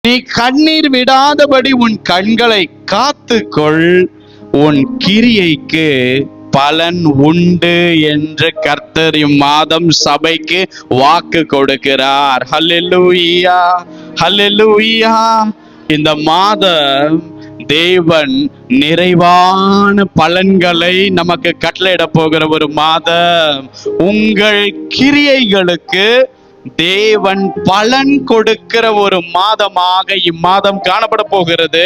நீ கண்ணீர் விடாதபடி உன் கண்களை காத்துக்கொள், உன் கிரியைக்கு பலன் உண்டு என்று கர்த்தர் இம்மாதம் சபைக்கு வாக்கு கொடுக்கிறார். ஹல்லேலூயா, ஹல்லேலூயா. இந்த மாதம் தேவன் நிறைவான பலன்களை நமக்கு கட்டளையிட போகிற ஒரு மாதம். உங்கள் கிரியைகளுக்கு தேவன் பலன் கொடுக்கிற ஒரு மாதமாக இம்மாதம் காணப்பட போகிறது.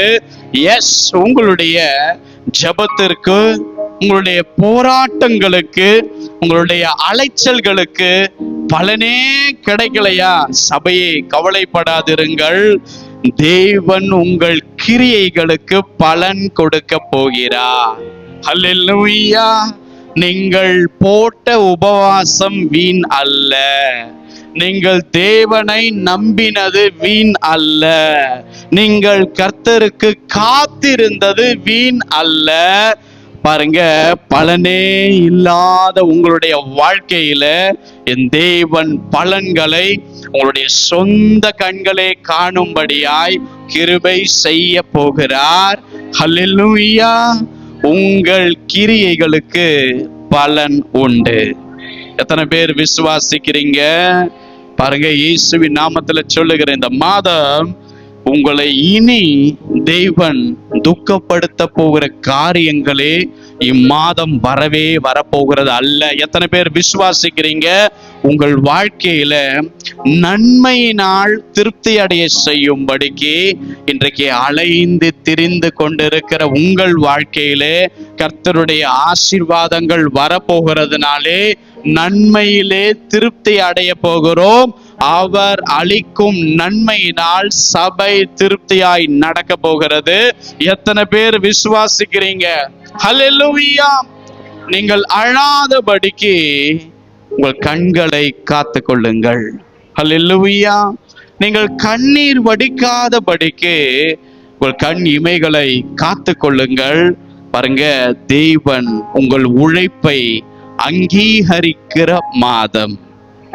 எஸ், உங்களுடைய ஜெபத்திற்கு, உங்களுடைய போராட்டங்களுக்கு, உங்களுடைய அலைச்சல்களுக்கு பலனே கிடைக்கலையா? சபையே கவலைப்படாதிருங்கள். தேவன் உங்கள் கிரியைகளுக்கு பலன் கொடுக்க போகிறார். ஹல்லேலூயா. நீங்கள் போட்ட உபவாசம் வீண் அல்ல. நீங்கள் தேவனை நம்பினது வீண் அல்ல. நீங்கள் கர்த்தருக்கு காத்திருந்தது வீண் அல்ல. பாருங்க, பலனே இல்லாத உங்களுடைய வாழ்க்கையில என் தேவன் பலன்களை உங்களுடைய சொந்த கண்களே காணும்படியாய் கிருபை செய்ய போகிறார். ஹல்லேலூயா. உங்கள் கிரியைகளுக்கு பலன் உண்டு. எத்தனை பேர் விசுவாசிக்கிறீங்க? பாருங்க, இயேசுவின் நாமத்துல சொல்லுகிற இந்த மாதம் உங்களை இனி தேவன் துக்கப்படுத்த போகிற காரியங்களே இம்மாதம் வரப்போகிறது அல்ல. எத்தனை பேர் விசுவாசிக்கிறீங்க? உங்கள் வாழ்க்கையில நன்மையினால் திருப்தி அடைய செய்யும்படிக்கு இன்றைக்கு அலைந்து திரிந்து கொண்டிருக்கிற உங்கள் வாழ்க்கையிலே கர்த்தருடைய ஆசீர்வாதங்கள் வரப்போகிறதுனாலே நன்மையிலே திருப்தி அடைய போகிறோம். அவர் அளிக்கும் நன்மையினால் சபை திருப்தியாய் நடக்க போகிறது. எத்தனை பேர் விசுவாசிக்கிறீங்க? ஹல்லேலூயா. நீங்கள் அழாதபடிக்கு உங்கள் கண்களை காத்து கொள்ளுங்கள். ஹல்லேலூயா. நீங்கள் கண்ணீர் வடிக்காதபடிக்கு உங்கள் கண் இமைகளை காத்து கொள்ளுங்கள். பாருங்க, தேவன் உங்கள் உழைப்பை அங்கீகரிக்கிற மாதம்.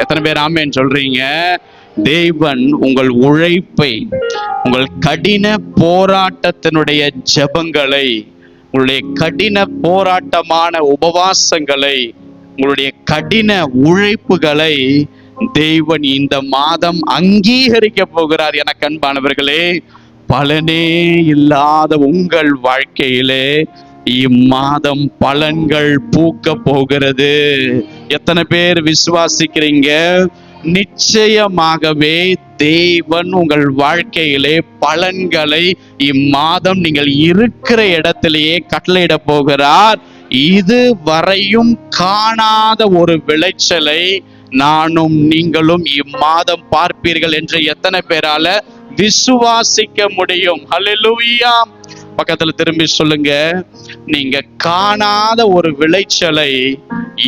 எத்தனை பேர் ஆமென் சொல்றீங்க? தேவன் உங்கள் உழைப்பை, உங்கள் கடின போராட்டத்தினுடைய ஜெபங்களை, உங்களுடைய கடின போராட்டமான உபவாசங்களை, உங்களுடைய கடின உழைப்புகளை தேவன் இந்த மாதம் அங்கீகரிக்க போகிறார். என அன்பானவர்களே, பலனே இல்லாத உங்கள் வாழ்க்கையிலே இம்மாதம் பலன்கள் பூக்க போகிறது. எத்தனை பேர் விசுவாசிக்கிறீங்க? நிச்சயமாகவே தேவன் உங்கள் வாழ்க்கையிலே பலன்களை இம்மாதம் நீங்கள் இருக்கிற இடத்திலேயே கட்டளையிட போகிறார். இது வரையும் காணாத ஒரு விளைச்சலை நானும் நீங்களும் இம்மாதம் பார்ப்பீர்கள் என்று எத்தனை பேரால விசுவாசிக்க முடியும்? ஹல்லேலூயா. பக்கத்துல திரும்பி சொல்லுங்க, நீங்க காணாத ஒரு விளைச்சலை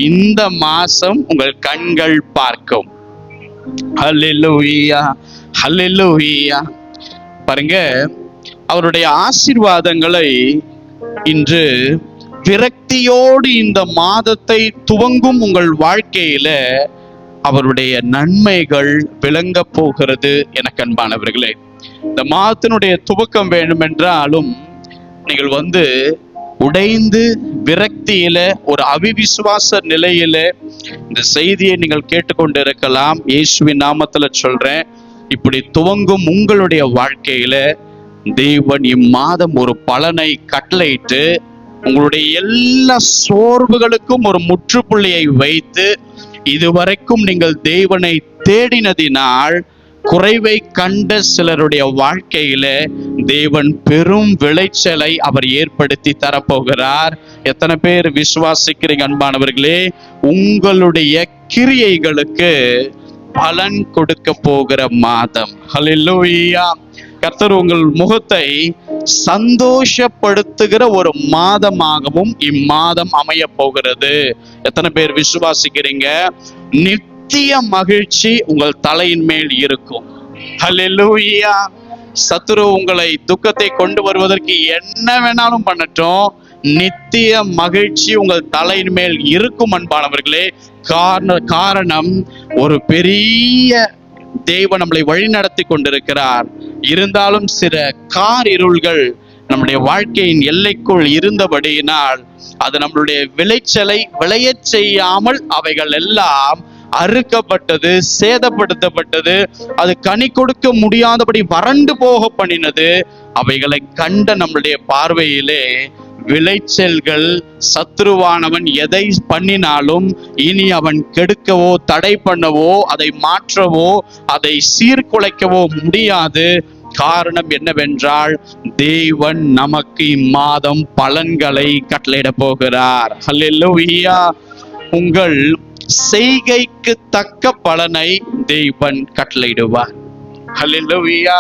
இந்த மாசம் உங்கள் கண்கள் பார்க்கும். ஹல்லேலூயா, ஹல்லேலூயா. பாருங்க, அவருடைய ஆசீர்வாதங்களை இன்று விரக்தியோடு இந்த மாதத்தை துவங்கும் உங்கள் வாழ்க்கையில அவருடைய நன்மைகள் விளங்க போகிறது. எனக்கு அன்பானவர்களே, இந்த மாதத்தினுடைய துவக்கம் வேண்டும் என்றாலும் நீங்கள் உடைந்து விரக்தியில, ஒரு அவிவிசுவாச நிலையில இந்த செய்தியை நீங்கள் கேட்டுக்கொண்டு இருக்கலாம். இயேசுவின் நாமத்துல சொல்றேன், இப்படி துவங்கும் உங்களுடைய வாழ்க்கையில தேவன் இம்மாதம் ஒரு பலனை கட்டளையிட்டு உங்களுடைய எல்லா சோர்வுகளுக்கும் ஒரு முற்றுப்புள்ளியை வைத்து, இதுவரைக்கும் நீங்கள் தேவனை தேடினதினால் குறைவை கண்ட சிலருடைய வாழ்க்கையில தேவன் பெரும் விளைச்சலை அவர் ஏற்படுத்தி தரப்போகிறார். எத்தனை பேர் விசுவாசிக்கிறீங்க அன்பானவர்களே? உங்களுடைய கிரியைகளுக்கு பலன் கொடுக்க போகிற மாதம். ஹல்லேலூயா. கர்த்தர் உங்கள் முகத்தை சந்தோஷப்படுத்துகிற ஒரு மாதமாகவும் இம்மாதம் அமைய போகிறது. எத்தனை பேர் விசுவாசிக்கிறீங்க? நித்திய மகிழ்ச்சி உங்கள் தலையின் மேல் இருக்கும். ஹல்லேலூயா. சத்துரு உங்களை துக்கத்தை கொண்டு வருவதற்கு என்ன வேணாலும் பண்ணட்டும், நித்திய மகிழ்ச்சி உங்கள் தலையின் மேல் இருக்கும் அன்பானவர்களே. காரணம், ஒரு பெரிய தேவன் நம்மளை வழிநடத்தி கொண்டிருக்கிறார். இருந்தாலும் சில காரிருள்கள் நம்முடைய வாழ்க்கையின் எல்லைக்குள் இருந்தபடியினால் அது நம்மளுடைய விளைச்சலை விளையச் செய்யாமல் அவைகள் எல்லாம் அறுக்கப்பட்டது, சேதப்படுத்தப்பட்டது, அது கனி கொடுக்க முடியாதபடி வறண்டு போக பண்ணினது. அவைகளை கண்ட நம்முடைய பார்வையிலே விளைச்சல்கள், சத்ருவானவன் எதை பண்ணினாலும் இனி அவன் கெடுக்கவோ தடை பண்ணவோ அதை மாற்றவோ அதை சீர்குலைக்கவோ முடியாது. காரணம் என்னவென்றால் தேவன் நமக்கு இம்மாதம் பலன்களை கட்டளையிட போகிறார். ஹல்லேலூயா. உங்கள் செய்கைக்கு தக்க பலனை தேவன் கட்டளையிடுவார். ஹல்லேலூயா.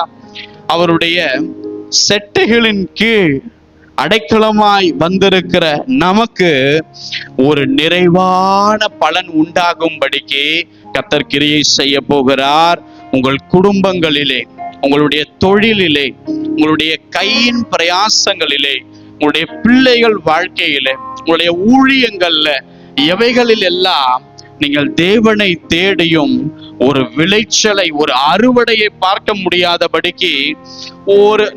அவருடைய செட்டைகளின் கீழ் அடைக்கலமாய் வந்திருக்கிற நமக்கு ஒரு நிறைவான பலன் உண்டாகும்படிக்கு கர்த்தர் கிரியை செய்ய போகிறார். உங்கள் குடும்பங்களிலே, உங்களுடைய தொழிலிலே, உங்களுடைய கையின் பிரயாசங்களிலே, உங்களுடைய பிள்ளைகள் வாழ்க்கையிலே, உங்களுடைய ஊழியங்கள்ல, எவைகளில் எல்லாம் நீங்கள் தேவனை தேடியும் ஒரு விளைச்சலை, ஒரு அறுவடையை பார்க்க முடியாதபடிக்கு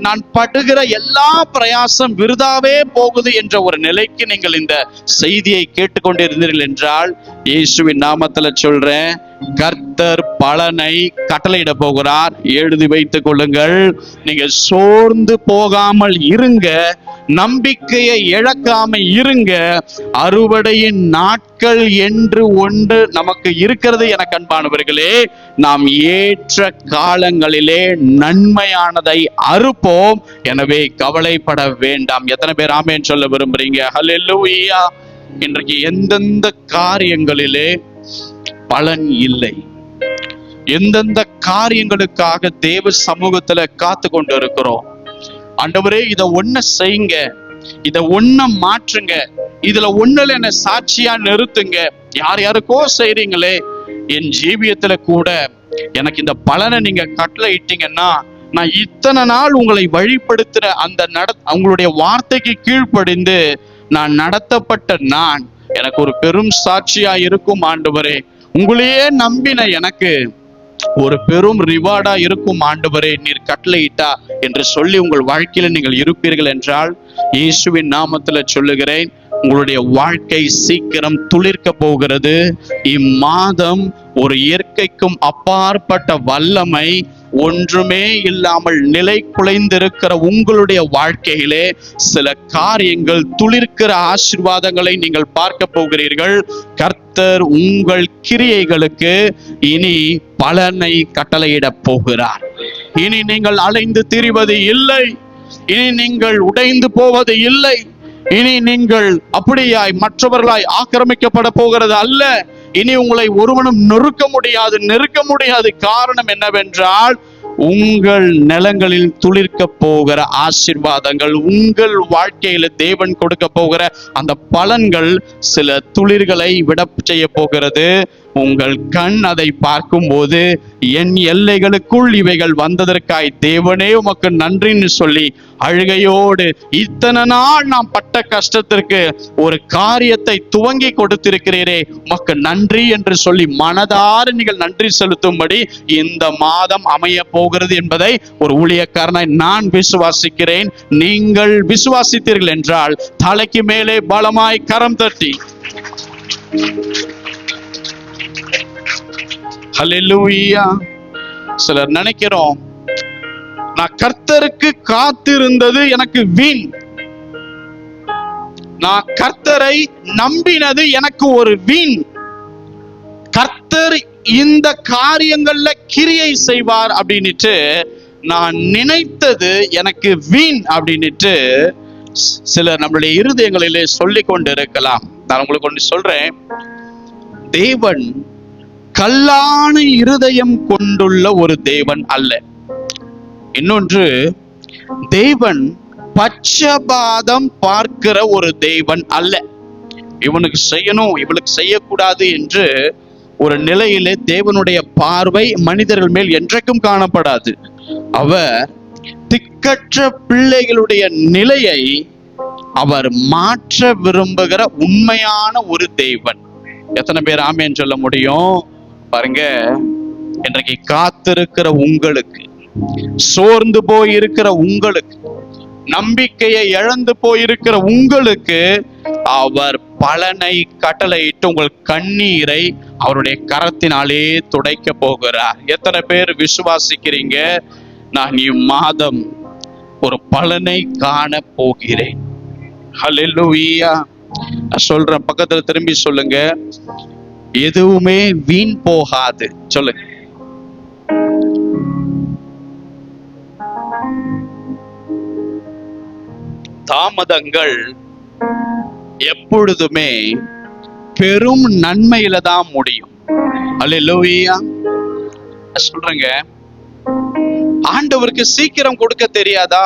நான் படுகிற எல்லா பிரயாசம் விருதாவே போகுது என்ற ஒரு நிலைக்கு நீங்கள் இந்த செய்தியை கேட்டுக்கொண்டிருந்தீர்கள் என்றால், இயேசுவின் நாமத்துல சொல்றேன், கர்த்தர் பலனை கட்டளையிட போகிறார். எழுதி வைத்துக் கொள்ளுங்கள். நீங்க சோர்ந்து போகாமல் இருங்க, நம்பிக்கையை இழக்காம இருங்க. அறுவடையின் நாட்கள் என்று ஒன்று நமக்கு இருக்கிறது. என அன்பானவர்களே, நாம் ஏற்ற காலங்களிலே நன்மையானதை அறுப்போம். எனவே கவலைப்பட வேண்டாம். எத்தனை பேர் ஆமென் சொல்ல விரும்புறீங்க? ஹல்லேலூயா. இன்றைக்கு எந்தெந்த காரியங்களிலே பலன் இல்லை, எந்தெந்த காரியங்களுக்காக தேவ சமூகத்துல காத்து கொண்டு இருக்கிறோம். ஆண்டவரே, இத ஒண்ண செய்யுங்க, இத ஒண்ண மாற்றுங்க, இதுல ஒண்ணுல என்ன சாட்சியா நிறுத்துங்க. யார் யாருக்கோ செய்றீங்களே, என் ஜீவியத்துல கூட எனக்கு இந்த பலனை நீங்க கட்டளை இட்டீங்கன்னா, நான் இத்தனை நாள் உங்களை வழிபடுத்துற அந்த உங்களுடைய வார்த்தைக்கு கீழ்ப்படிந்து நான் நடத்தப்பட்ட நான் எனக்கு ஒரு பெரும் சாட்சியா இருக்கும். ஆண்டவரே, உங்களையே நம்பின எனக்கு ஒரு பெரும் ரிவார்டா இருக்கும். ஆண்டவரே, நீர் கட்டளையிட்டா என்று சொல்லி உங்கள் வாழ்க்கையில நீங்கள் இருப்பீர்கள் என்றால், இயேசுவின் நாமத்துல சொல்லுகிறேன், உங்களுடைய வாழ்க்கை சீக்கிரம் துளிர்க்க போகிறது. இம்மாதம் ஒரு இயற்கைக்கும் அப்பாற்பட்ட வல்லமை ஒன்றுமே இல்லாமல் நிலை குலைந்திருக்கிற உங்களுடைய வாழ்க்கையிலே சில காரியங்கள், துளிர்க்கிற ஆசீர்வாதங்களை நீங்கள் பார்க்க போகிறீர்கள். கர்த்தர் உங்கள் கிரியைகளுக்கு இனி பலனை கட்டளையிட போகிறார். இனி நீங்கள் அலைந்து திரிவது இல்லை, இனி நீங்கள் உடைந்து போவது இல்லை, இனி நீங்கள் அப்படியாய் மற்றவர்களாய் ஆக்கிரமிக்கப்பட போகிறது அல்ல. இனி உங்களை ஒருவனும் நெருக்க முடியாது. காரணம் என்னவென்றால், உங்கள் நிலங்களில் துளிர்க்க போகிற ஆசீர்வாதங்கள், உங்கள் வாழ்க்கையில தேவன் கொடுக்க போகிற அந்த பலன்கள் சில துளிர்களை விட செய்ய போகிறது. உங்கள் கண் அதை பார்க்கும் போது, என் எல்லைகளுக்குள் இவைகள் வந்ததற்காய் தேவனே உமக்கு நன்றின்னு சொல்லி அழுகையோடு, இத்தனை நாள் நாம் பட்ட கஷ்டத்திற்கு ஒரு காரியத்தை துவங்கி கொடுத்திருக்கிறீரே, உமக்கு நன்றி என்று சொல்லி மனதார நீங்கள் நன்றி செலுத்தும்படி இந்த மாதம் அமைய போகிறது என்பதை ஒரு ஊழியக்காரனாய் நான் விசுவாசிக்கிறேன். நீங்கள் விசுவாசித்தீர்கள் என்றால் தலைக்கு மேலே பலமாய் கரம் தட்டி ஹல்லேலூயா. சிலர் நினைக்கிறோம், நான் கர்த்தருக்கு காத்திருந்தது எனக்கு வீண், நான் கர்த்தரை நம்பினது எனக்கு ஒரு வீண், கர்த்தர் இந்த காரியங்கள்ல கிரியை செய்வார் அப்படின்னுட்டு நான் நினைத்தது எனக்கு வீண் அப்படின்னுட்டு சிலர் நம்மளுடைய இருதயங்களிலே சொல்லிக் கொண்டு இருக்கலாம். நான் உங்களுக்கு ஒன்று சொல்றேன், தேவன் கல்லான இருதயம் கொண்டுள்ள ஒரு தேவன் அல்ல. இன்னொன்று, தேவன் பட்சபாதம் பார்க்கிற ஒரு தேவன் அல்ல. இவனுக்கு செய்யணும், இவளுக்கு செய்யக்கூடாது என்று ஒரு நிலையிலே தேவனுடைய பார்வை மனிதர்கள் மேல் என்றைக்கும் காணப்படாது. அவர் திக்கற்ற பிள்ளைகளுடைய நிலையை அவர் மாற்ற விரும்புகிற உண்மையான ஒரு தேவன். எத்தனை பேர் ஆமென் சொல்ல முடியும்? பாருங்க, இன்றைக்கு காத்திருக்கிற உங்களுக்கு, சோர்ந்து போயிருக்கிற உங்களுக்கு, நம்பிக்கையை இழந்து போயிருக்கிற உங்களுக்கு அவர் பலனை கட்டளையிட்டு உங்கள் கண்ணீரை அவருடைய கரத்தினாலே துடைக்க போகிறார். எத்தனை பேர் விசுவாசிக்கிறீங்க? நான் இம்மாதம் ஒரு பலனை காண போகிறேன். ஹல்லேலூயா. நான் சொல்றேன், பக்கத்துல திரும்பி சொல்லுங்க, எதுவுமே வீண் போகாது. சொல்லுங்க. தாமதங்கள் எப்பொழுதுமே பெரும் நன்மையில தான் முடியும். அல்லேலூயா. சொல்றேங்க, ஆண்டவருக்கு சீக்கிரம் கொடுக்க தெரியாதா?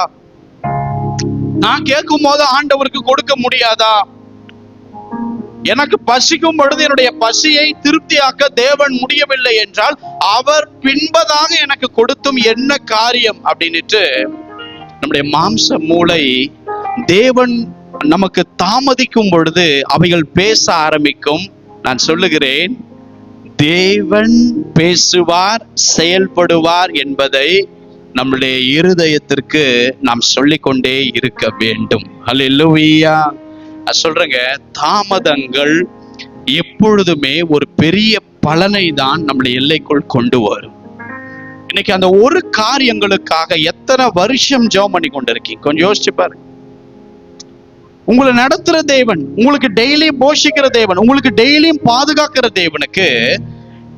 நான் கேட்கும் போது ஆண்டவருக்கு கொடுக்க முடியாதா? எனக்கு பசிக்கும் பொழுது என்னுடைய பசியை திருப்தியாக்க தேவன் முடியவில்லை என்றால் அவர் பின்பதாக எனக்கு கொடுத்தும் என்ன காரியம் அப்படின்னுட்டு நம்முடைய மாம்ச மூளை தேவன் நமக்கு தாமதிக்கும் பொழுது அவைகள் பேச ஆரம்பிக்கும். நான் சொல்லுகிறேன், தேவன் பேசுவார், செயல்படுவார் என்பதை நம்முடைய இருதயத்திற்கு நாம் சொல்லிக்கொண்டே இருக்க வேண்டும். அல்லேலூயா. சொல்றேங்க, தாமதங்கள் எப்பொழுதுமே ஒரு பெரிய பலனை தான் நம்முடைய எல்லைக்குள் கொண்டு வரும். இன்னைக்கு அந்த ஒரு காரியங்களுக்காக எத்தனை வருஷம் ஜெபம் பண்ணி கொண்டிருக்கீங்க? கொஞ்சம் யோசிச்சு பாருங்க. உங்களை நடத்துற தேவன், உங்களுக்கு டெய்லி போஷிக்கிற தேவன், உங்களுக்கு டெய்லியும் பாதுகாக்கிற தேவனுக்கு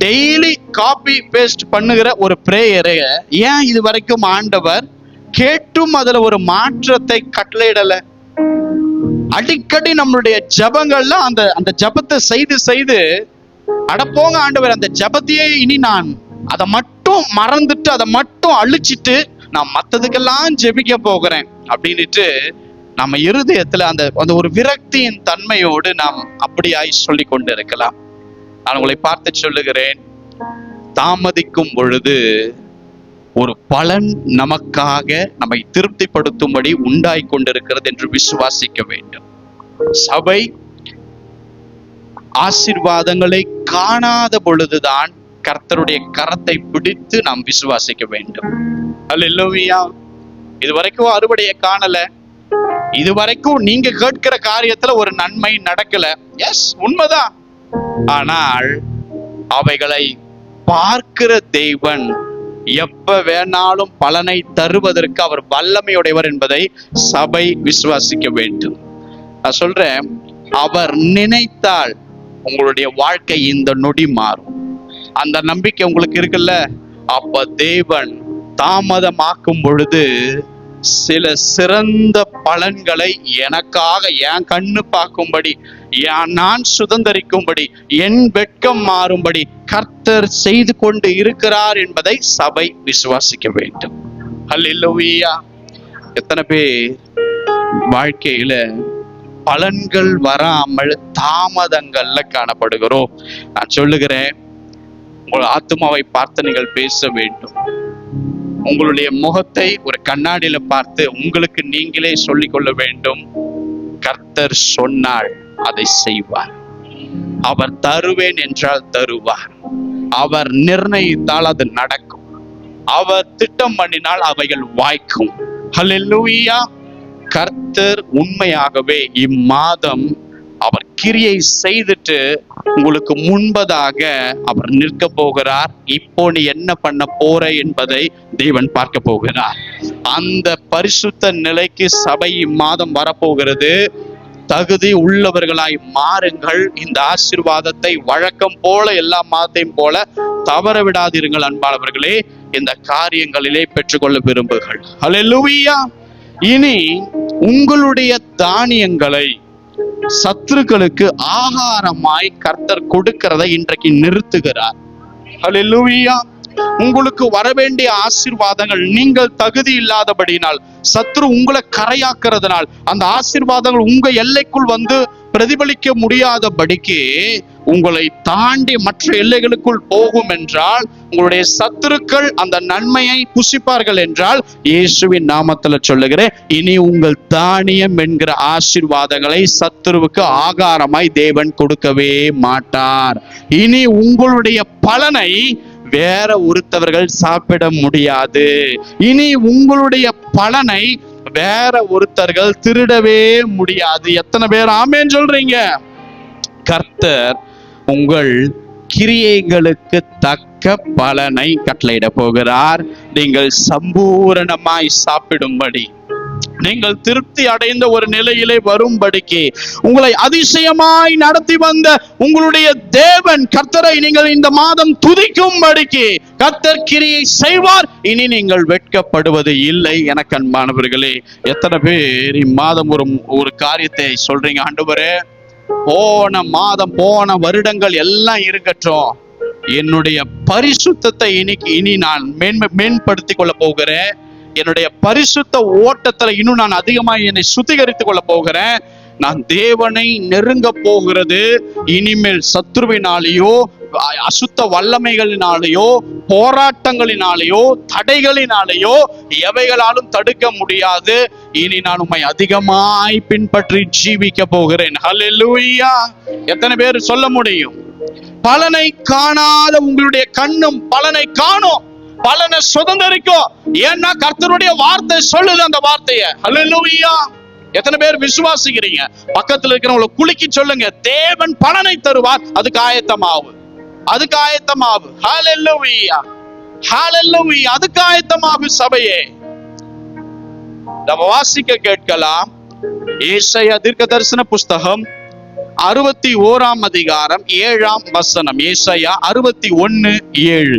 டெய்லி காப்பி பேஸ்ட் பண்ணுகிற ஒரு பிரேயரை ஏன் இது வரைக்கும் ஆண்டவர் கேட்டும் அதுல ஒரு மாற்றத்தை கட்டளையிடல? அடிக்கடி நம்மளுடைய ஜபங்கள்ல அந்த ஜபத்தை செய்து அடப்போங்க ஆண்டவர், அந்த ஜபத்தையே இனி நான் அதை மட்டும் மறந்துட்டு அதை மட்டும் அழிச்சிட்டு நான் மற்றதுக்கெல்லாம் ஜெபிக்க போகிறேன் அப்படின்ட்டு நம்ம இருதயத்துல அந்த ஒரு விரக்தியின் தன்மையோடு நாம் அப்படியாய் சொல்லி கொண்டு இருக்கலாம். நான் உங்களை பார்த்து சொல்லுகிறேன், தாமதிக்கும் பொழுது ஒரு பலன் நமக்காக நம்மை திருப்திப்படுத்தும்படி உண்டாய் கொண்டிருக்கிறது என்று விசுவாசிக்க வேண்டும். சபை ஆசீர்வாதங்களை காணாத பொழுதுதான் கர்த்தருடைய கரத்தை பிடித்து நாம் விசுவாசிக்க வேண்டும். அல்லேலூயா. இதுவரைக்கும் அறுவடையை காணல, இதுவரைக்கும் நீங்க கேட்கிற காரியத்துல ஒரு நன்மை நடக்கல. எஸ், உண்மைதான். ஆனால் அவைகளை பார்க்கிற தேவன் எப்ப வேணாலும் பலனை தருவதற்கு அவர் வல்லமையுடையவர் என்பதை சபை விசுவாசிக்க வேண்டும். நான் சொல்றேன், அவர் நினைத்தால் உங்களுடைய வாழ்க்கை இந்த நொடி மாறும். அந்த நம்பிக்கை உங்களுக்கு இருக்குல்ல? அப்ப தேவன் தாமதமாக்கும் பொழுது சில சிறந்த பலன்களை எனக்காக என் கண்ணு பார்க்கும்படி, நான் சுதந்தரிக்கும்படி, என் வெட்கம் மாறும்படி கர்த்தர் செய்து கொண்டு இருக்கிறார் என்பதை சபை விசுவாசிக்க வேண்டும். அல்லேலூயா. எத்தனை பேர் வாழ்க்கையில பலன்கள் வராமல் தாமதங்கள்ல காணப்படுகிறோம்? நான் சொல்லுகிறேன், உங்கள் ஆத்துமாவை பார்த்து நீங்கள் பேச வேண்டும். உங்களுடைய முகத்தை ஒரு கண்ணாடியில பார்த்து உங்களுக்கு நீங்களே சொல்லிக் கொள்ள வேண்டும், கர்த்தர் சொன்னால் அதை செய்வார். அவர் தருவேன் என்றால் தருவார். அவர் நிர்ணயித்தால் அது நடக்கும். அவர் திட்டம் பண்ணினால் அவைகள் வாய்க்கும். ஹல்லேலூயா. கர்த்தர் உண்மையாகவே இம்மாதம் அவர் கிரியை செய்துட்டு உங்களுக்கு முன்பதாக அவர் நிற்க போகிறார். இப்போ நீ என்ன பண்ண போற என்பதை தேவன் பார்க்க போகிறார். அந்த பரிசுத்த நிலைக்கு சபை இம்மாதம் வரப்போகிறது. தகுதி உள்ளவர்களாய் மாறுங்கள். இந்த ஆசீர்வாதத்தை வழக்கம் போல எல்லா மாதத்தையும் போல தவற விடாதீர்கள். அன்பானவர்களே, இந்த காரியங்களிலே பெற்றுக்கொள்ள விரும்புகள். அல்லேலூயா. இனி உங்களுடைய தானியங்களை சத்துருக்களுக்கு ஆகாரமாய் கர்த்தர் கொடுக்கிறதை இன்றைக்கு நிறுத்துகிறார். அல்லேலூயா. உங்களுக்கு வரவேண்டிய ஆசீர்வாதங்கள் நீங்கள் தகுதி இல்லாதபடினால், சத்துரு உங்களை கரையாக்குறதுனால் அந்த ஆசீர்வாதங்கள் உங்க எல்லைக்குள் வந்து பிரதிபலிக்க முடியாதபடிக்கு உங்களை தாண்டி மற்ற எல்லைகளுக்குள் போகும் என்றால், உங்களுடைய சத்துருக்கள் அந்த நன்மையை புசிப்பார்கள் என்றால், இயேசுவின் நாமத்துல சொல்லுகிறேன், இனி உங்கள் தானியம் என்கிற ஆசீர்வாதங்களை சத்துருவுக்கு ஆகாரமாய் தேவன் கொடுக்கவே மாட்டார். இனி உங்களுடைய பலனை வேற ஒருத்தவர்கள் சாப்பிட முடியாது. இனி உங்களுடைய பலனை வேற ஒருத்தர்கள் திருடவே முடியாது. எத்தனை பேர் ஆமென் சொல்றீங்க? கர்த்தர் உங்கள் கிரியைகளுக்கு தக்க பலனை கட்டளையிட போகிறார். நீங்கள் சம்பூரணமாய் சாப்பிடும்படி, நீங்கள் திருப்தி அடைந்த ஒரு நிலையிலே வரும்படிக்கு, உங்களை அதிசயமாய் நடத்தி வந்த உங்களுடைய தேவன் கர்த்தரை நீங்கள் இந்த மாதம் துதிக்கும்படிக்கு கர்த்தர் கிரியை செய்வார். இனி நீங்கள் வெட்கப்படுவது இல்லை. எனக்கு அன்பானவர்களே, எத்தனை பேர் இம்மாதம் ஒரு காரியத்தை சொல்றீங்க, ஆண்டவரே போன மாதம் போன வருடங்கள் எல்லாம் இருக்கட்டும், என்னுடைய பரிசுத்தத்தை இனி நான் மேம்படுத்திக் கொள்ள போகிறேன். என்னுடைய பரிசுத்த ஓட்டத்துல இன்னும் நான் அதிகமாக என்னை சுத்திகரித்துக் கொள்ள போகிறேன். நான் தேவனை நெருங்க போகிறது இனிமேல் சத்துருவினாலேயோ அசுத்த வல்லமைகளினாலேயோ போராட்டங்களினாலேயோ தடைகளினாலேயோ எவைகளாலும் தடுக்க முடியாது. இனி நான் உம்மை அதிகமாய் பின்பற்றி ஜீவிக்க போகிறேன். ஹல்லேலூயா! எத்தனை பேர் சொல்ல முடியும்? பலனை காணாத உங்களுடைய கண்ணும் பலனை காணும், பலனை சுதந்திரிக்கும். ஏன்னா கர்த்தருடைய வார்த்தை சொல்லுது அந்த வார்த்தையை. ஹல்லேலூயா! எத்தனை பேர் விசுவாசிக்கிறீங்க? பக்கத்துல இருக்கிறவங்களை குலுக்கி சொல்லுங்க, தேவன் பலனை தருவார், அதுக்கு ஆயத்தமாவு, அதுக்கு ஆயத்தமாவு. ஹல்லேலூயா! ஹல்லேலூயா! அதுக்கு ஆயத்தமாகு சபையே. நம்ம வாசிக்க கேட்கலாம். ஏசாயா தீர்க்கதரிசன புஸ்தகம் 61 அதிகாரம் 7 வசனம். ஏசாயா 61:7.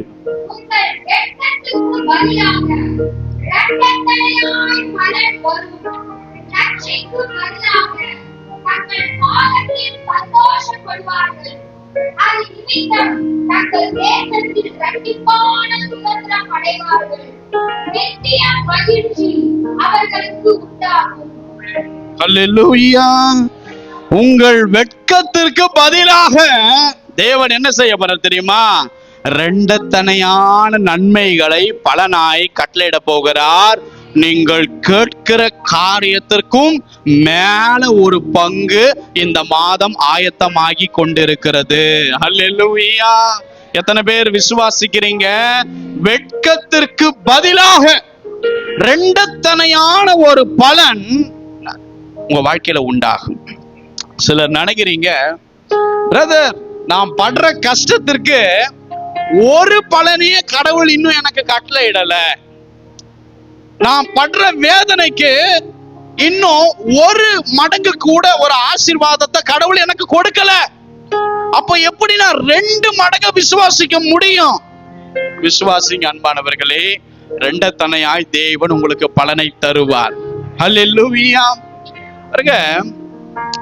ஹல்லேலூயா! உங்கள் வெட்கத்திற்கு பதிலாக தேவன் என்ன செய்ய போறார் தெரியுமா? இரண்டத்தனையான நன்மைகளை பலனாய் கட்டளையிட போகிறார். நீங்கள் கேட்கிற காரியத்திற்கும் மேல ஒரு பங்கு இந்த மாதம் ஆயத்தமாகி கொண்டிருக்கிறது. ஹல்லேலூயா! எத்தனை பேர் விசுவாசிக்கிறீங்க? வெட்கத்திற்கு பதிலாக இரண்டத்தனையான ஒரு பலன் உங்க வாழ்க்கையில உண்டாகும். சிலர் நினைக்கிறீங்க, பிரதர் நான் படுற கஷ்டத்திற்கு ஒரு பலனையே கடவுள் இன்னும் எனக்கு கட்டளை இடல, நான் படுற வேதனைக்கு இன்னும் ஒரு மடங்கு கூட ஒரு ஆசீர்வாதத்தை கடவுள் எனக்கு கொடுக்கல, அப்ப எப்படி நான் 2 மடங்கு விசுவாசிக்க முடியும்? விசுவாசிங்க அன்பானவர்களே, இரண்டத்தனையாய் தேவன் உங்களுக்கு பலனை தருவார். ஹல்லேலூயா! பாருங்க,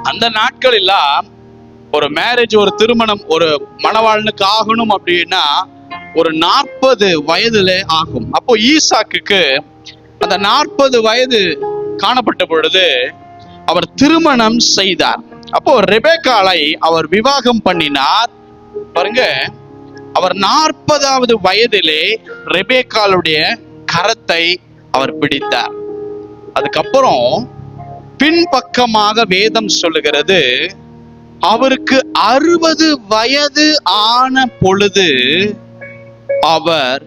அந்த நாட்கள் எல்லாம் ஒரு மேரேஜ், ஒரு திருமணம், ஒரு மணவாளனுக்கு ஆகணும் அப்படின்னா ஒரு 40 வயதுல ஆகும். அப்போ ஈசாக்குக்கு அந்த 40 வயது காணப்பட்ட பொழுது அவர் திருமணம் செய்தார். அப்போ ரெபெக்காளை அவர் விவாகம் பண்ணினார். பாருங்க, அவர் 40வது வயதிலே ரெபெக்காளுடைய கரத்தை அவர் பிடித்தார். அதுக்கப்புறம் பின்பக்கமாக வேதம் சொல்லுகிறது, அவருக்கு 60 வயது ஆன பொழுது அவர்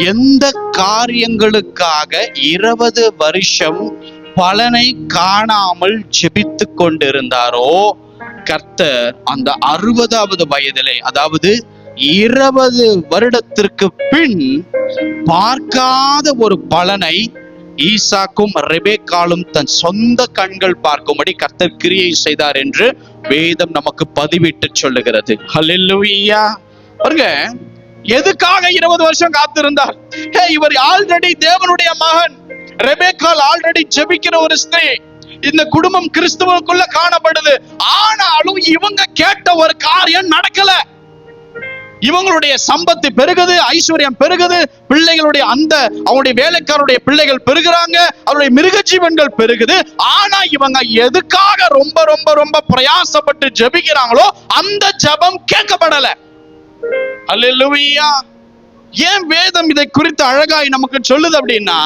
எந்த காரியங்களுக்காக 20 வருஷம் பலனை காணாமல் ஜெபித்து கொண்டிருந்தாரோ, கர்த்தர் அந்த 60வது வயதிலே, அதாவது 20 வருடத்திற்கு பின் பார்க்காத ஒரு பலனை ஈசாக்கும் ரெபெக்காளும் தன் சொந்த கண்கள் பார்க்கும்படி கர்த்தர் கிரியை செய்தார் என்று வேதம் நமக்கு பதிவிட்டு சொல்லுகிறது. ஹல்லேலூயா! பாருங்க, எதுக்காக 20 வருஷம் காத்திருந்தார்? இவர் ஆல்ரெடி தேவனுடைய மகன், ரெபெக்காள் ஆல்ரெடி ஜெபிக்கிற ஒரு ஸ்திரீ, இந்த குடும்பம் கிறிஸ்துவுக்குள்ள காணப்படுது. ஆனாலும் இவங்க கேட்ட ஒரு காரியம் நடக்கல. இவங்களுடைய சம்பத்து பெருகுது, ஐஸ்வர்யம் பெருகுது, பிள்ளைகளுடைய அவங்களுடைய வேலைக்காரருடைய பிள்ளைகள் பெருகுறாங்க, அவருடைய மிருக ஜீவன்கள் பெருகுது. ஆனா இவங்க எதுக்காக ரொம்ப ரொம்ப ரொம்ப பிரயாசப்பட்டு ஜெபிக்கிறாங்களோ அந்த ஜெபம் கேட்கப்படல. அல்லேலூயா! ஏன் வேதம் இதை குறித்து அழகாய் நமக்கு சொல்லுது அப்படின்னா,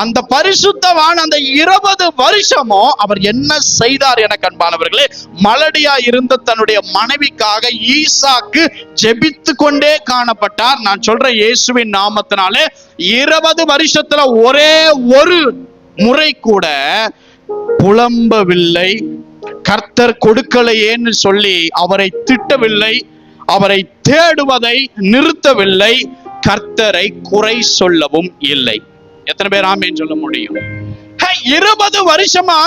அந்த பரிசுத்தவான் அந்த 20 வருஷமும் அவர் என்ன செய்தார் என அன்பானவர்களே, மலடியா இருந்த தன்னுடைய மனைவிக்காக ஈசாக்கு ஜெபித்து கொண்டே காணப்பட்டார். நான் சொல்றேன் இயேசுவின் நாமத்தினாலே 20 வருஷத்துல ஒரே ஒரு முறை கூட புலம்பவில்லை, கர்த்தர் கொடுக்கலையேன்னு சொல்லி அவரை திட்டவில்லை, அவரை தேடுவதை நிறுத்தவில்லை, கர்த்தரை குறை சொல்லவும் இல்லை. எத்தனை பேர் ஆமென் சொல்ல முடியும்? 20 வருஷமா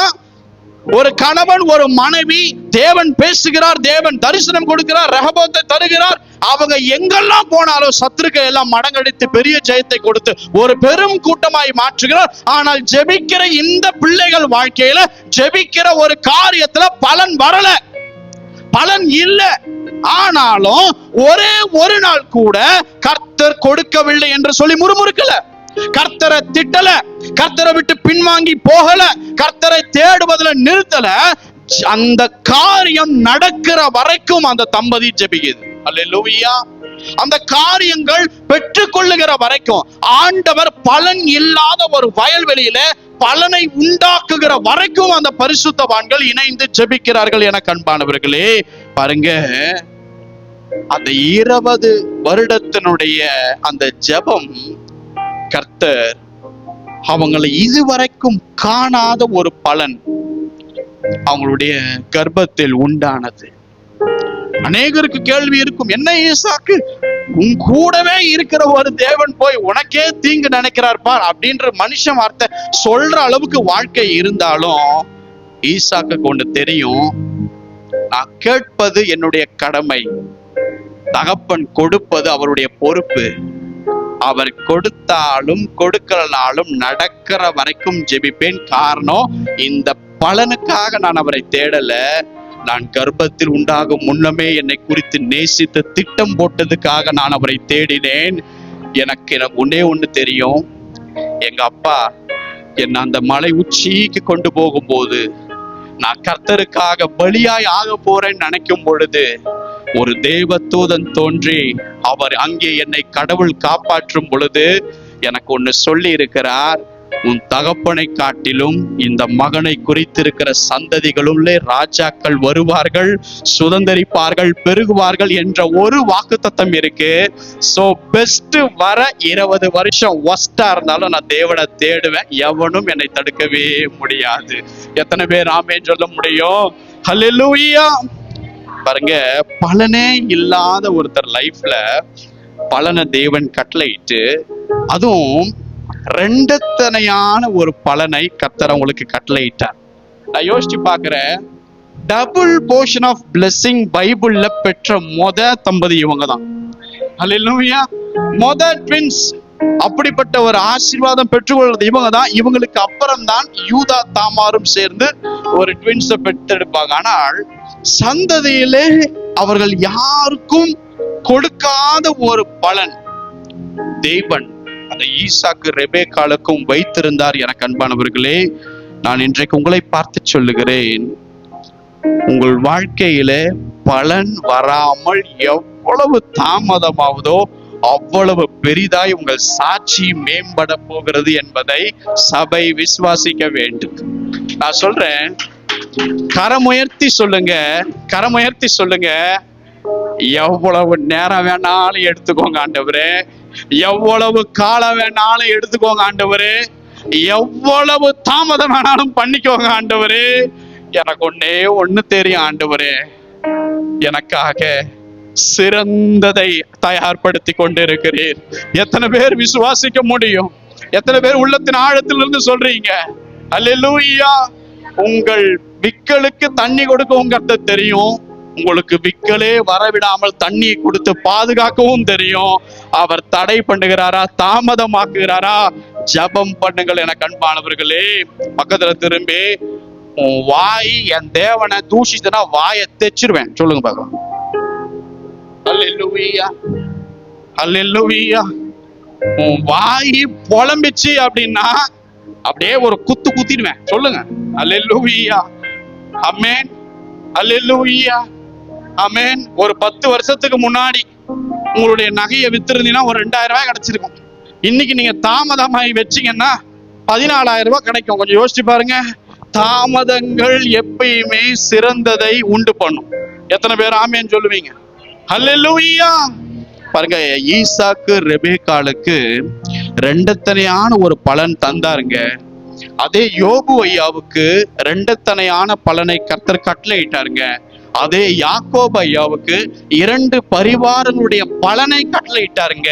ஒரு கணவன் ஒரு மனைவி, தேவன் பேசுகிறார், தேவன் தரிசனம் கொடுக்கிறார், ரெகோபோத்தை தருகிறார். அவங்க எங்கெல்லாம் போனாலும் சத்துருக்கள் எல்லாம் மடங்கடித்து பெரிய ஜெயத்தை கொடுத்து ஒரு பெரும் கூட்டமாய் மாற்றுகிறார். ஆனால் ஜெபிக்கிற இந்த பிள்ளைகள் வாழ்க்கையில ஜெபிக்கிற ஒரு காரியத்துல பலன் வரல, பலன் இல்ல. ஆனாலும் ஒரே ஒரு நாள் கூட கர்த்தர் கொடுக்கவில்லை என்று சொல்லி முறுமுறுக்கல, கர்த்தரை திட்டல, கர்த்தரை விட்டு பின்வாங்கி போகல, கர்த்தரை தேடுவதில் நிறுத்தல. அந்த காரியம் நடக்கிற வரைக்கும் அந்த தம்பதி ஜெபிக்குது. அல்லேலூயா. அந்த காரியங்கள் பெற்றுக்கொள்ளுகிற வரைக்கும், ஆண்டவர் பலன் இல்லாத ஒரு வயல்வெளியில பலனை உண்டாக்குகிற வரைக்கும் அந்த பரிசுத்தவான்கள் இணைந்து ஜெபிக்கிறார்கள் என அன்பானவர்களே. பாருங்க, அந்த 20 வருடத்தினுடைய அந்த ஜெபம் கர்த்தர் அவங்களை இதுவரைக்கும் காணாத ஒரு பலன் அவங்களுடைய கர்ப்பத்தில் உண்டானது. அநேகருக்கு கேள்வி இருக்கும், என்ன ஈசாக்கு, உன் கூடவே இருக்கிற ஒரு தேவன் போய் உனக்கே தீங்கு நினைக்கிறார் பார் அப்படின்ற மனுஷன் வார்த்தை சொல்ற அளவுக்கு வாழ்க்கை இருந்தாலும், ஈசாக்கு கொண்டு தெரியும், நான் கேட்பது என்னுடைய கடமை, தகப்பன் கொடுப்பது அவருடைய பொறுப்பு. அவர் கொடுத்தாலும் கொடுக்கலனாலும் நடக்கிற வரைக்கும் ஜெபிப்பேன். காரணம், இந்த பலனுக்காக நான் அவரை தேடல, நான் கர்ப்பத்தில் உண்டாகும் முன்னமே என்னை குறித்து நேசித்து திட்டம் போட்டதுக்காக நான் அவரை தேடினேன். எனக்கு ஒன்னே ஒண்ணு தெரியும், எங்க அப்பா என்ன அந்த மலை உச்சிக்கு கொண்டு போகும்போது நான் கர்த்தருக்காக பலியாய் ஆக போறேன்னு நினைக்கும் பொழுது ஒரு தேவதூதன் தோன்றி அவர் அங்கே என்னை கடவுள் காப்பாற்றும் பொழுது எனக்கு ஒண்ணு சொல்லி இருக்கிறார், உன் தகப்பனை காட்டிலும் இந்த மகனை குறித்திருக்கிற சந்ததிகளுள்ளே ராஜாக்கள் வருவார்கள், சுதந்தரிப்பார்கள், பெருகுவார்கள் என்ற ஒரு வாக்குத்தத்தம் இருக்கு. சோ பெஸ்ட் வர 20 வருஷம் ஒஸ்டா இருந்தாலும் நான் தேவனை தேடுவேன், எவனும் என்னை தடுக்கவே முடியாது. எத்தனை பேர் ஆமென் சொல்ல முடியும்? ஹல்லேலூயா. பாருங்க, பலனே இல்லாத ஒருத்தர் லைஃப்ல பலனை தேவன் கட்டளையிட்டு, அதுவும் ரெண்டத்தனையான ஒரு பலனை கர்த்தர் உங்களுக்கு கட்டளையிட்டார். நான் யோசிச்சு பாக்குறேன், டபுள் போர்ஷன் ஆஃப் பிளெஸிங் பைபிள்ல பெற்ற தம்பதி இவங்க தான். ஹல்லேலூயா. ட்வின்ஸ், அப்படிப்பட்ட ஒரு ஆசீர்வாதம் பெற்றுக்கொள்றது இவங்க தான். இவங்களுக்கு அப்புறம் தான் யூதா தாமாரும் சேர்ந்து ஒரு ட்வின்ஸை பெற்றெடுப்பாங்க. ஆனால் சந்ததியிலே அவர்கள் யாருக்கும் கொடுக்காத ஒரு பலன் தேவன் அந்த ஈசாக்கு ரெபேக்காளுக்கும் வைத்திருந்தார். எனக்கு அன்பானவர்களே, நான் இன்றைக்கு உங்களை பார்த்து சொல்லுகிறேன், உங்கள் வாழ்க்கையில பலன் வராமல் எவ்வளவு தாமதமாவதோ அவ்வளவு பெரிதாய் உங்கள் சாட்சி மேம்பட போகிறது என்பதை சபை விசுவாசிக்க வேண்டும். நான் சொல்றேன், கரமுயர்த்தி சொல்லுங்க, கரமுயர்த்தி சொல்லுங்க, எவ்வளவு நேரம் வேணாலும் எடுத்துக்கோங்க ஆண்டவரே, எவ்வளவு காலம் வேணாலும் எடுத்துக்கோங்க ஆண்டவரே, எவ்வளவு தாமதம் வேணாலும் பண்ணிக்கோங்க ஆண்டவரே, எனக்கு ஒன்னே ஒண்ணு தெரியும் ஆண்டவரே, எனக்காக சிறந்ததை தயார்படுத்தி கொண்டிருக்கிறீர். எத்தனை பேர் விசுவாசிக்க முடியும்? எத்தனை பேர் உள்ளத்தின் ஆழத்திலிருந்து சொல்றீங்க அல்லேலூயா? உங்கள் விக்கலுக்கு தண்ணி கொடுக்கவும் கர்த்தர் தெரியும், உங்களுக்கு விக்கலே வரவிடாமல் தண்ணியை கொடுத்து பாதுகாக்கவும் தெரியும். அவர் தடை பண்ணுகிறாரா, தாமதமாக்குகிறாரா? ஜபம் பண்ணுங்கள் என அன்பானவர்களே. பக்கத்துல திரும்பி, உன் வாய் என் தேவனை தூஷிச்சுனா வாயை தெச்சிருவேன் சொல்லுங்க பார்க்கலாம். அல்லேலூயா, அல்லேலூயா. உன் வாய் புலம்பிச்சு அப்படின்னா அப்படியே ஒரு குத்து குத்திடுவேன் சொல்லுங்க. அல்லேலூயா, ஆமென், அல்லேலூயா, ஆமென். ஒரு 10 வருஷத்துக்கு முன்னாடி உங்களுடைய நகையை வித்திருந்தீங்கன்னா ஒரு 2000 ரூபாய் கிடைச்சிருக்கும். இன்னைக்கு நீங்க தாமதமாகி வச்சீங்கன்னா 14,000 ரூபாய் கிடைக்கும். கொஞ்சம் யோசிச்சு பாருங்க. தாமதங்கள் எப்பயுமே சிறந்ததை உண்டு பண்ணும். எத்தனை பேர் ஆமேன்னு சொல்லுவீங்க? ஹல்லேலூயா. பாருங்க, ஈசாக்கு ரெபேக்காளுக்கு ரெண்டத்தனையான ஒரு பலன் தந்தாருங்க. அதே யோபு ஐயாவுக்கு ரெண்டத்தனையான பலனை கர்த்தர் கட்டளையிட்டாருங்க. அதே யாக்கோபு ஐயாவுக்கு 2 பரிவாரங்களுடைய பலனை கட்டளையிட்டாருங்க.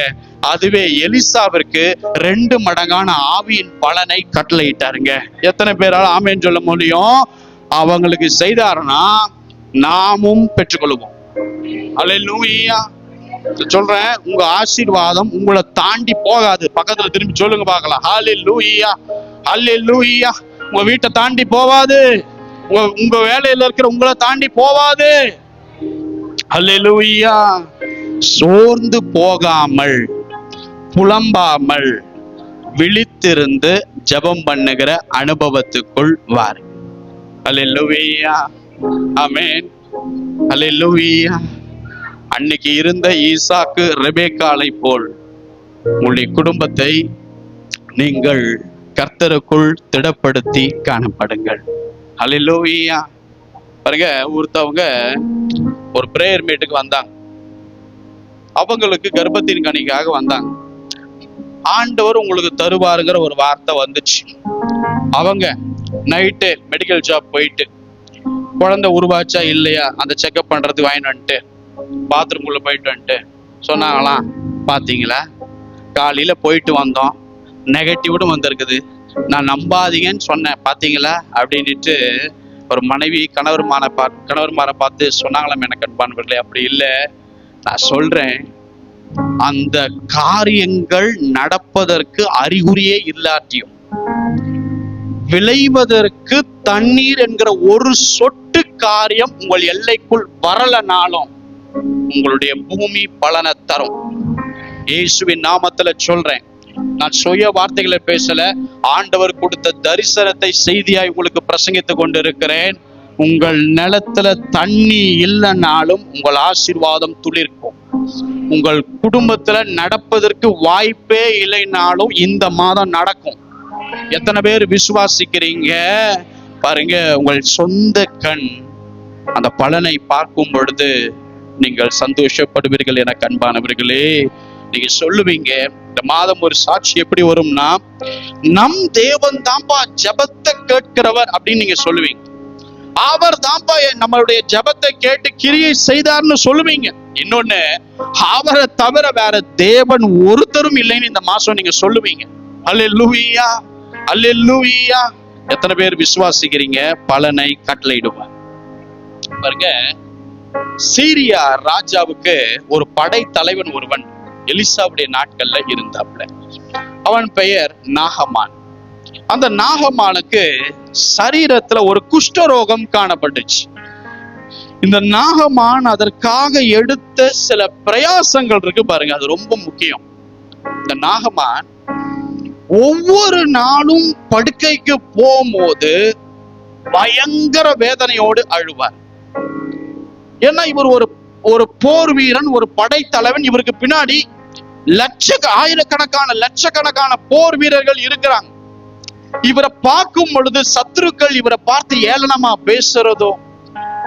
அதுவே எலிசாவிற்கு 2 மடங்கான ஆவியின் பலனை கட்டளையிட்டாருங்க. எத்தனை பேரால் ஆமேன்னு சொல்ல முடியும்? அவங்களுக்கு செய்தாருன்னா நாமும் பெற்றுக்கொள்வோம். அல்லேலூயா. சொல்றேன், உங்க ஆசீர்வாதம் உங்களை தாண்டி போகாது. பக்கத்துல திரும்பி சொல்லுங்க பார்க்கலாம். ஹல்லேலூயா, ஹல்லேலூயா. உங்க வீட்டை தாண்டி போவாது. உங்க வேலையில இருக்கிற உங்களை தாண்டி போவாது. ஹல்லேலூயா. சோர்ந்து போகாமல், புலம்பாமல், விழித்திருந்து ஜெபம் பண்ணுகிற அனுபவத்துக்குள் வாரு. ஹல்லேலூயா, ஆமென், ஹல்லேலூயா. அன்னைக்கு இருந்த ஈசாக்கு ரெபேக்காளை போல் உங்களுடைய குடும்பத்தை நீங்கள் கர்த்தருக்குள் திடப்படுத்தி காணப்படுங்கள். ஹல்லேலூயா. பாருங்க, ஒருத்தவங்க ஒரு பிரேயர் மீட்டுக்கு வந்தாங்க. அவங்களுக்கு கர்ப்பத்தின் கனிக்காக வந்தாங்க. ஆண்டவர் உங்களுக்கு தருவாருங்கிற ஒரு வார்த்தை வந்துச்சு. அவங்க நைட்டு மெடிக்கல் ஜாப் போயிட்டு குழந்தை உருவாச்சா இல்லையா அந்த செக்அப் பண்றதுக்கு வாங்கிட்டு வந்துட்டு பாத்ரூம்குள்ள போயிட்டு வந்துட்டு சொன்னாங்களாம், பாத்தீங்களா காலையில போயிட்டு வந்தோம், நெகட்டிவ்டும் வந்திருக்குது, நான் நம்பாதீங்கன்னு சொன்னேன் பாத்தீங்களா அப்படின்ட்டு ஒரு மனைவி கணவர்மாரை பார்த்து சொன்னாங்களாம். எனக்கு அன்பானவர்களே, அப்படி இல்லை, நான் சொல்றேன், அந்த காரியங்கள் நடப்பதற்கு அறிகுறியே இல்லாட்டியும் விளைவதற்கு தண்ணீர் என்கிற ஒரு சொட்டு காரியம் உங்கள் எல்லைக்குள் வரலனாலும் உங்களுடைய பூமி பலனை தரும். இயேசுவின் நாமத்துல சொல்றேன். நான் சுய வார்த்தைகளை பேசல, ஆண்டவர் கொடுத்த தரிசனத்தை செய்தியாய் உங்களுக்கு பிரசங்கித்துக் கொண்டிருக்கிறேன். உங்கள் நிலத்துல தண்ணி இல்லைனாலும் உங்கள் ஆசீர்வாதம் துளிர்க்கும். உங்கள் குடும்பத்துல நடப்பதற்கு வாய்ப்பே இல்லைனாலும் இந்த மாதம் நடக்கும். எத்தனை பேர் விசுவாசிக்கிறீங்க? பாருங்க, உங்கள் சொந்த கண் அந்த பலனை பார்க்கும் பொழுது நீங்கள் சந்தோஷப்படுவீர்கள். என அன்பானவர்களே, நீங்க சொல்லுவீங்க, இந்த மாதம் ஒரு சாட்சி எப்படி வரும்னா, நம் தேவன் தான்பா ஜெபத்தை கேட்கிறவர் அப்படின்னு நீங்க சொல்லுவீங்க. அவர் தான்பா நம்மளுடைய ஜெபத்தை கேட்டு கிரியை செய்தார்னு சொல்லுவீங்க. இன்னொன்னு, அவரை தவிர வேற தேவன் ஒருத்தரும் இல்லைன்னு இந்த மாசம் நீங்க சொல்லுவீங்க. அல்லேலூயா, அல்லேலூயா. எத்தனை பேர் விசுவாசிக்கிறீங்க? பலனை கட்டளையிடுவார். பாருங்க, சீரியா ராஜாவுக்கு ஒரு படை தலைவன் ஒருவன் எலிசாவுடைய நாட்கள்ல இருந்தாப்ல. அவன் பெயர் நாகமான். அந்த நாகமானுக்கு சரீரத்துல ஒரு குஷ்டரோகம் காணப்பட்டுச்சு. இந்த நாகமான் அதற்காக எடுத்த சில பிரயாசங்கள் இருக்கு பாருங்க, அது ரொம்ப முக்கியம். இந்த நாகமான் ஒவ்வொரு நாளும் படுக்கைக்கு போகும்போது பயங்கர வேதனையோடு அழுவார். ஏன்னா இவர் ஒரு போர் வீரன், ஒரு படைத்தலைவன். இவருக்கு பின்னாடி லட்சக்கணக்கான போர் வீரர்கள் இருக்கிறாங்க. இவரை பார்க்கும் பொழுது சத்துருக்கள் இவரை பார்த்து ஏளனமா பேசுறதோ,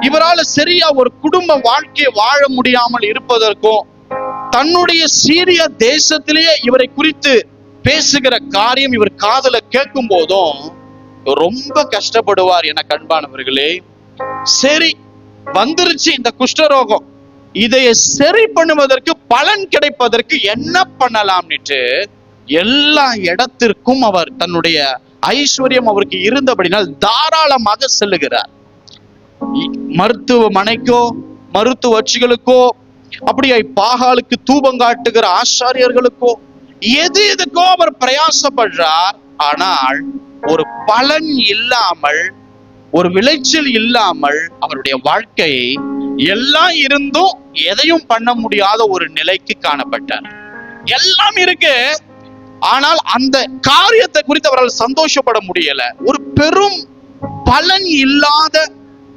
இவரால சரியா ஒரு குடும்ப வாழ்க்கையை வாழ முடியாமல் இருப்பதற்கும், தன்னுடைய சீரிய தேசத்திலேயே இவரை குறித்து பேசுகிற காரியம் இவர் காதுல கேட்கும் போதும் ரொம்ப கஷ்டப்படுவார். என அன்பானவர்களே, சரி வந்துருச்சு இந்த குஷ்டரோகம், இதை சரி பண்ணுவதற்கு, பலன் கிடைப்பதற்கு என்ன பண்ணலாம்னுட்டு எல்லா இடத்திற்கும் அவர் தன்னுடைய ஐஸ்வர்யம் அவருக்கு இருந்தபடினால் தாராளமாக செல்லுகிறார். மருத்துவமனைக்கோ மருத்துவச்சிகளுக்கோ, அப்படியே பாகாலுக்கு தூபம் காட்டுகிற ஆசாரியர்களுக்கோ, எதுக்கோ அவர் பிரயாசப்படுறார். ஆனால் ஒரு பலன் இல்லாமல், ஒரு விளைச்சல் இல்லாமல் அவருடைய வாழ்க்கை எல்லாம் இருந்தும் எதையும் பண்ண முடியாத ஒரு நிலைக்கு காணப்பட்டார். எல்லாம் இருக்கு, ஆனால் அந்த காரியத்தை குறித்து அவரால் சந்தோஷப்பட முடியல. ஒரு பெரும் பலன் இல்லாத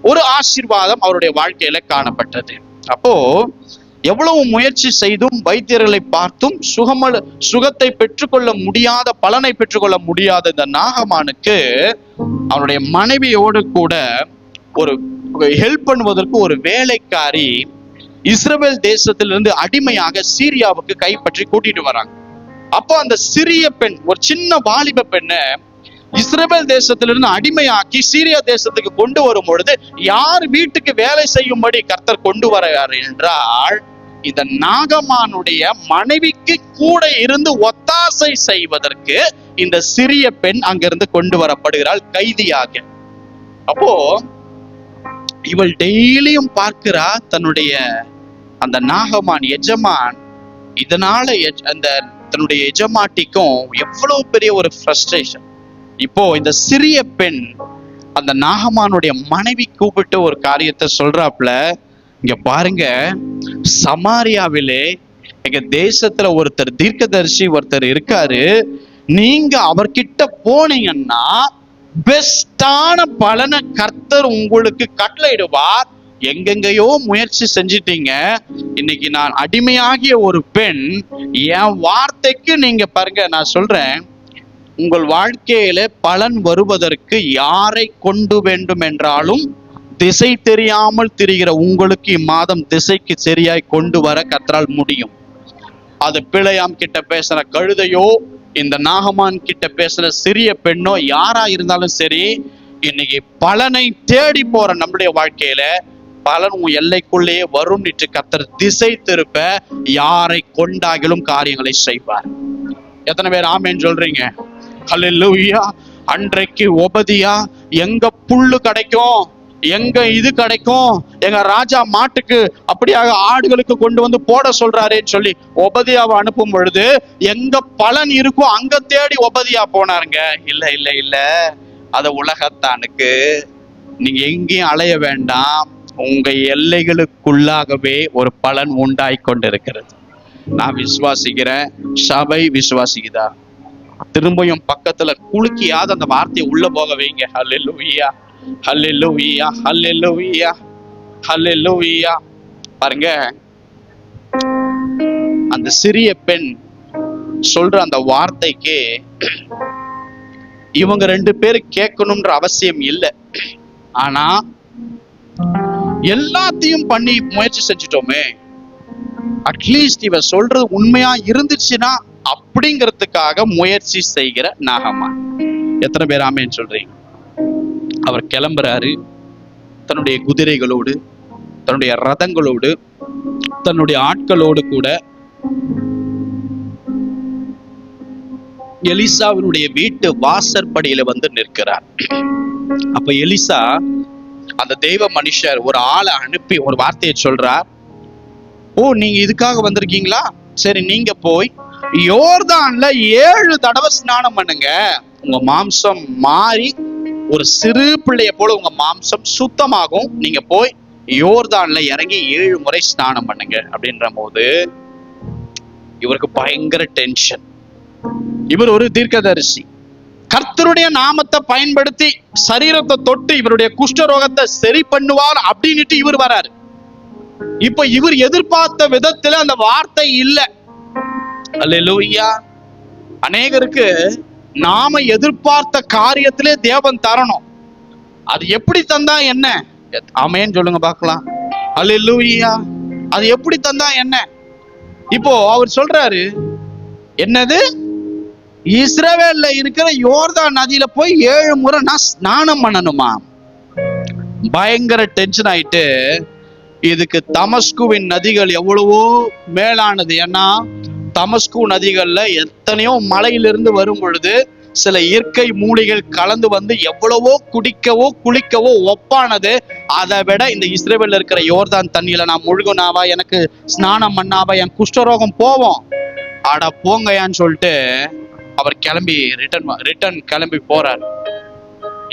ஒரு ஆசீர்வாதம் அவருடைய வாழ்க்கையில காணப்பட்டது. அப்போ எவ்வளவு முயற்சி செய்தும் வைத்தியர்களை பார்த்தும் சுகத்தை பெற்றுக்கொள்ள முடியாத, பலனை பெற்றுக்கொள்ள முடியாத இந்த நாகமானுக்கு அவனுடைய மனைவியோடு கூட ஒரு ஹெல்ப் பண்ணுவதற்கு ஒரு வேலைக்காரி இஸ்ரவேல் தேசத்திலிருந்து அடிமையாக சீரியாவுக்கு கைப்பற்றி கூட்டிட்டு வராங்க. அப்போ அந்த சிறிய பெண், ஒரு சின்ன வாலிப பெண்ணை இஸ்ரவேல் தேசத்திலிருந்து அடிமையாக்கி சீரியா தேசத்துக்கு கொண்டு வரும் பொழுது யார் வீட்டுக்கு வேலை செய்யும்படி கர்த்தர் கொண்டு வரார் என்றால், இந்த நாகமானுடைய மனைவிக்கு கூட இருந்து ஒத்தாசை செய்வதற்கு இந்த சிறிய பெண் அங்கிருந்து கொண்டு வரப்படுகிறாள் கைதியாக. அப்போ இவள் டெய்லியும் பார்க்கிறா தன்னுடைய அந்த நாகமான் எஜமான், இதனால அந்த தன்னுடைய எஜமாட்டிக்கும் எவ்வளவு பெரிய ஒரு ஃப்ரஸ்ட்ரேஷன். இப்போ இந்த சிறிய பெண் அந்த நாகமானுடைய மனைவி கூப்பிட்டு ஒரு காரியத்தை சொல்றாப்ல, இங்க பாருங்க, சமாரியாவிலே எங்க தேசத்துல ஒருத்தர் தீர்க்கதரிசி ஒருத்தர் இருக்காரு, நீங்க அவர்கிட்ட போனீங்கன்னா பெஸ்டான பலனை கர்த்தர் உங்களுக்கு கட்டளையிடுவார். எங்கெங்கயோ முயற்சி செஞ்சிட்டீங்க, இன்னைக்கு நான் அடிமையாகிய ஒரு பெண், என் வார்த்தைக்கு நீங்க பாருங்க, நான் சொல்றேன், உங்கள் வாழ்க்கையில பலன் வருவதற்கு யாரை கொண்டு வேண்டும் என்றாலும் திசை தெரியாமல் திரிகிற உங்களுக்கு இம்மாதம் திசைக்கு சரியாய் கொண்டு வர கர்த்தரால் முடியும். அது பிழையாம் கிட்ட பேசுற கழுதையோ, இந்த நாகமான் கிட்ட பேசுற சிறிய பெண்ணோ, யாரா இருந்தாலும் சரி, இன்னைக்கு பலனை தேடி போற நம்முடைய வாழ்க்கையில பலன் உன் எல்லைக்குள்ளேயே வரும் என்று கர்த்தர் திசை திருப்ப யாரை கொண்டாகிலும் காரியங்களை செய்வார். எத்தனை பேர் ஆமேன்னு சொல்றீங்க? ஹல்லேலூயா. அன்றைக்கு ஒபதியா எங்க புல்லு கிடைக்கும், எங்க இது கிடைக்கும், எங்க ராஜா மாட்டுக்கு அப்படியாக ஆடுகளுக்கு கொண்டு வந்து போட சொல்றாருன்னு சொல்லி ஒபதியாவை அனுப்பும் பொழுது எங்க பலன் இருக்கும் அங்க தேடி ஒபதியா போனாருங்க. இல்ல இல்ல இல்ல, அத உலகத்தானுக்கு நீங்க எங்கேயும் அலைய வேண்டாம், உங்க எல்லைகளுக்குள்ளாகவே ஒரு பலன் உண்டாய் கொண்டிருக்கிறது. நான் விசுவாசிக்கிறேன், சபை விசுவாசிக்குதா? திரும்பியும் பக்கத்துல குலுக்கியாத அந்த வார்த்தையை உள்ள போக வைங்க. ஹல்லேலூயா, ஹல்லேலூயா, ஹல்லேலூயா, ஹல்லேலூயா. பாருங்க, அந்த சிறிய பெண் சொல்ற அந்த வார்த்தைக்கு இவங்க ரெண்டு பேரும் கேட்கணும்ன்ற அவசியம் இல்லை. ஆனா எல்லாத்தையும் பண்ணி முயற்சி செஞ்சிட்டோமே, அட்லீஸ்ட் இவ சொல்றது உண்மையா இருந்துச்சுன்னா அப்படிங்கிறதுக்காக முயற்சி செய்கிற நாகமான். எத்தனை பேர் ஆமேன்னு சொல்றீங்க? அவர் கிளம்புறாரு தன்னுடைய குதிரைகளோடு, தன்னுடைய ரதங்களோடு, தன்னுடைய ஆட்களோடு கூட எலிசாவினுடைய வீட்டு வாசற்படியில வந்து நிற்கிறார். அப்ப எலிசா அந்த தெய்வ மனுஷர் ஒரு ஆளை அனுப்பி ஒரு வார்த்தையை சொல்றார். ஓ, நீங்க இதுக்காக வந்திருக்கீங்களா? சரி, நீங்க போய் யோர்தான்ல 7 தடவை ஸ்நானம் பண்ணுங்க, உங்க மாம்சம் மாறி ஒரு சிறு பிள்ளைய போல உங்க மாம்சம் சுத்தமாகும். நீங்க போய் யோர்தான்ல இறங்கி 7 முறை ஸ்நானம் பண்ணுங்க அப்படின்ற போது இவருக்கு பயங்கர டென்ஷன். இவர் ஒரு தீர்க்கதரிசி, கர்த்தருடைய நாமத்தை பயன்படுத்தி சரீரத்தை தொட்டு இவருடைய குஷ்டரோகத்தை சரி பண்ணுவார் அப்படின்னுட்டு இவர் வராரு. இப்ப இவர் எதிர்பார்த்த விதத்துல அந்த வார்த்தை இல்லை. அல்லேலூயா. அநேகருக்கு நாம எதிர்பார்த்த காரியத்திலே தேவன் தரணும். அது எப்படி தந்தா என்ன? ஆமென் சொல்லுங்க பார்க்கலாம். அல்லேலூயா. அது எப்படி தந்தா என்ன? இப்போ அவர் சொல்றாரு, என்னது, இஸ்ரவேல்ல இருக்கிற யோர்தான் நதியில போய் 7 முறை நான் ஸ்நானம் பண்ணணுமா? பயங்கர டென்ஷன் ஆயிட்டு, இதுக்கு தமஸ்குவின் நதிகள் எவ்வளவோ மேலானது. ஏன்னா தமஸ்கு நதிகள்ல எத்தனையோ மலையிலிருந்து வரும் பொழுது சில இயற்கை மூலிகள் கலந்து வந்து எவ்வளவோ குடிக்கவோ குளிக்கவோ ஒப்பானது. அதை விட இந்த இஸ்ரவேல்ல இருக்கிற யோர்தான் தண்ணியில நான் முழுகுனாவா, எனக்கு ஸ்நானம் பண்ணாவா, என் குஷ்டரோகம் போவோம், அட போங்கயான்னு சொல்லிட்டு அவர் கிளம்பி ரிட்டர்ன் கிளம்பி போறாரு.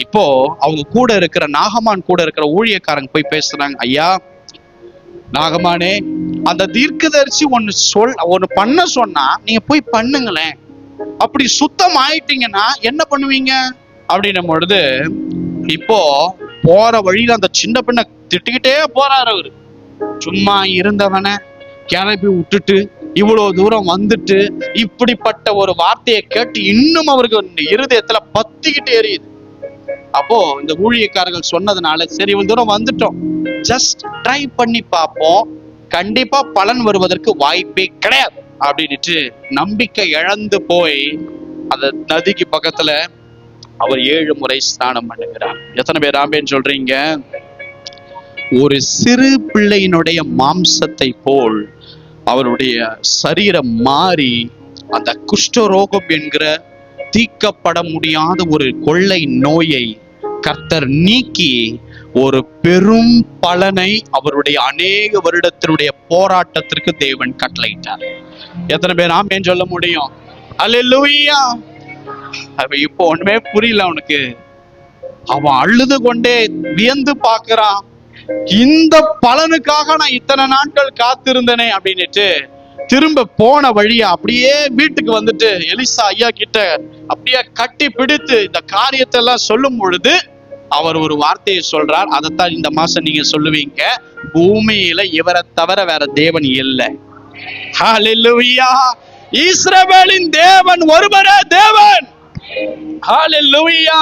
இப்போ அவங்க கூட இருக்கிற நாகமான் கூட இருக்கிற ஊழியக்காரங்க போய் பேசுறாங்க, ஐயா நாகமானே, அந்த தீர்க்கதரிசி ஒன்னு பண்ண சொன்னா நீங்க போய் பண்ணுங்களேன், அப்படி சுத்தம் ஆயிட்டீங்கன்னா என்ன பண்ணுவீங்க அப்படின்னும் பொழுது, இப்போ போற வழியில அந்த சின்ன பெண்ணை திட்டிக்கிட்டே போறாரு. அவரு சும்மா இருந்தவன கிளப்பி விட்டுட்டு இவ்வளவு தூரம் வந்துட்டு இப்படிப்பட்ட ஒரு வார்த்தையை கேட்டு இன்னும் அவருக்கு இருதயத்துல பத்திக்கிட்டு எரியுது. அப்போ இந்த ஊழியக்காரர்கள் சொன்னதுனால சரி இவ்வளவு தூரம் வந்துட்டோம், ஜஸ்ட் ட்ரை பண்ணி பார்ப்போம், கண்டிப்பா பலன் வருவதற்கு வாய்ப்பே கிடையாது அப்படின்ட்டு நம்பிக்கை இழந்து போய் அந்த நதிக்கு பக்கத்துல அவர் 7 முறை ஸ்நானம் பண்ணுகிறார். எத்தனை பேர் ஆமேன்னு சொல்றீங்க? ஒரு சிறு பிள்ளையினுடைய மாம்சத்தை போல் அவருடைய சரீரம் மாறி அந்த குஷ்டரோகம் என்கிற தீர்க்கப்பட முடியாத ஒரு கொள்ளை நோயை கர்த்தர் நீக்கி ஒரு பெரும் பலனை அவருடைய அநேக வருடத்தினுடைய போராட்டத்திற்கு தேவன் கட்டளையிட்டார். எத்தனை பேர் ஆமென் சொல்ல முடியும்? அல்லேலூயா. இப்போ ஒண்ணுமே புரியல அவனுக்கு. அவன் அழுது கொண்டே வியந்து பார்க்கிறான், இந்த பலனுக்காக நான் இத்தனை நாட்கள் காத்திருந்தேனே அப்படின்னுட்டு திரும்ப போன வழியா அப்படியே வீட்டுக்கு வந்துட்டு எலிசா ஐயா கிட்ட அப்படியே கட்டி பிடித்து இந்த காரியத்தை எல்லாம் சொல்லும் பொழுது அவர் ஒரு வார்த்தையை சொல்றார். அதைத்தான் இந்த மாசம் நீங்க சொல்லுவீங்க, பூமியில இவரை தவிர வேற தேவன் இல்லை. ஹல்லேலூயா. இஸ்ரவேலின் தேவன் ஒருவரே தேவன். ஹல்லேலூயா.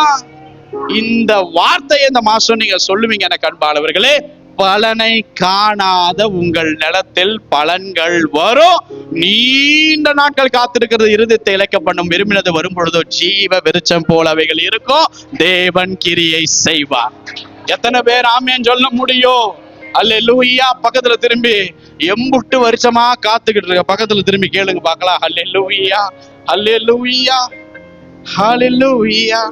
இந்த வார்த்தையை இந்த மாசம் நீங்க சொல்லுவீங்க எனக்கு அன்பானவர்களே. பலனை காணாத உங்கள் நிலத்தில் பலன்கள் வரும். நீண்ட நாட்கள் காத்திருக்கிறது இருதயத்தை இலக்க பண்ணும். விரும்பினது வரும் பொழுதோ ஜீவ விருட்சம் போல அவைகள் இருக்கும். தேவன் கிரியை செய்வார். எத்தனை பேர் ஆமென் சொல்ல முடியும்? அல்லேலூயா. பக்கத்துல திரும்பி எம்புட்டு வருஷமா காத்துக்கிட்டு இருக்க பக்கத்துல திரும்பி கேளுங்க பார்க்கலாம். அல்லேலூயா, அல்லேலூயா, ஹல்லேலூயா,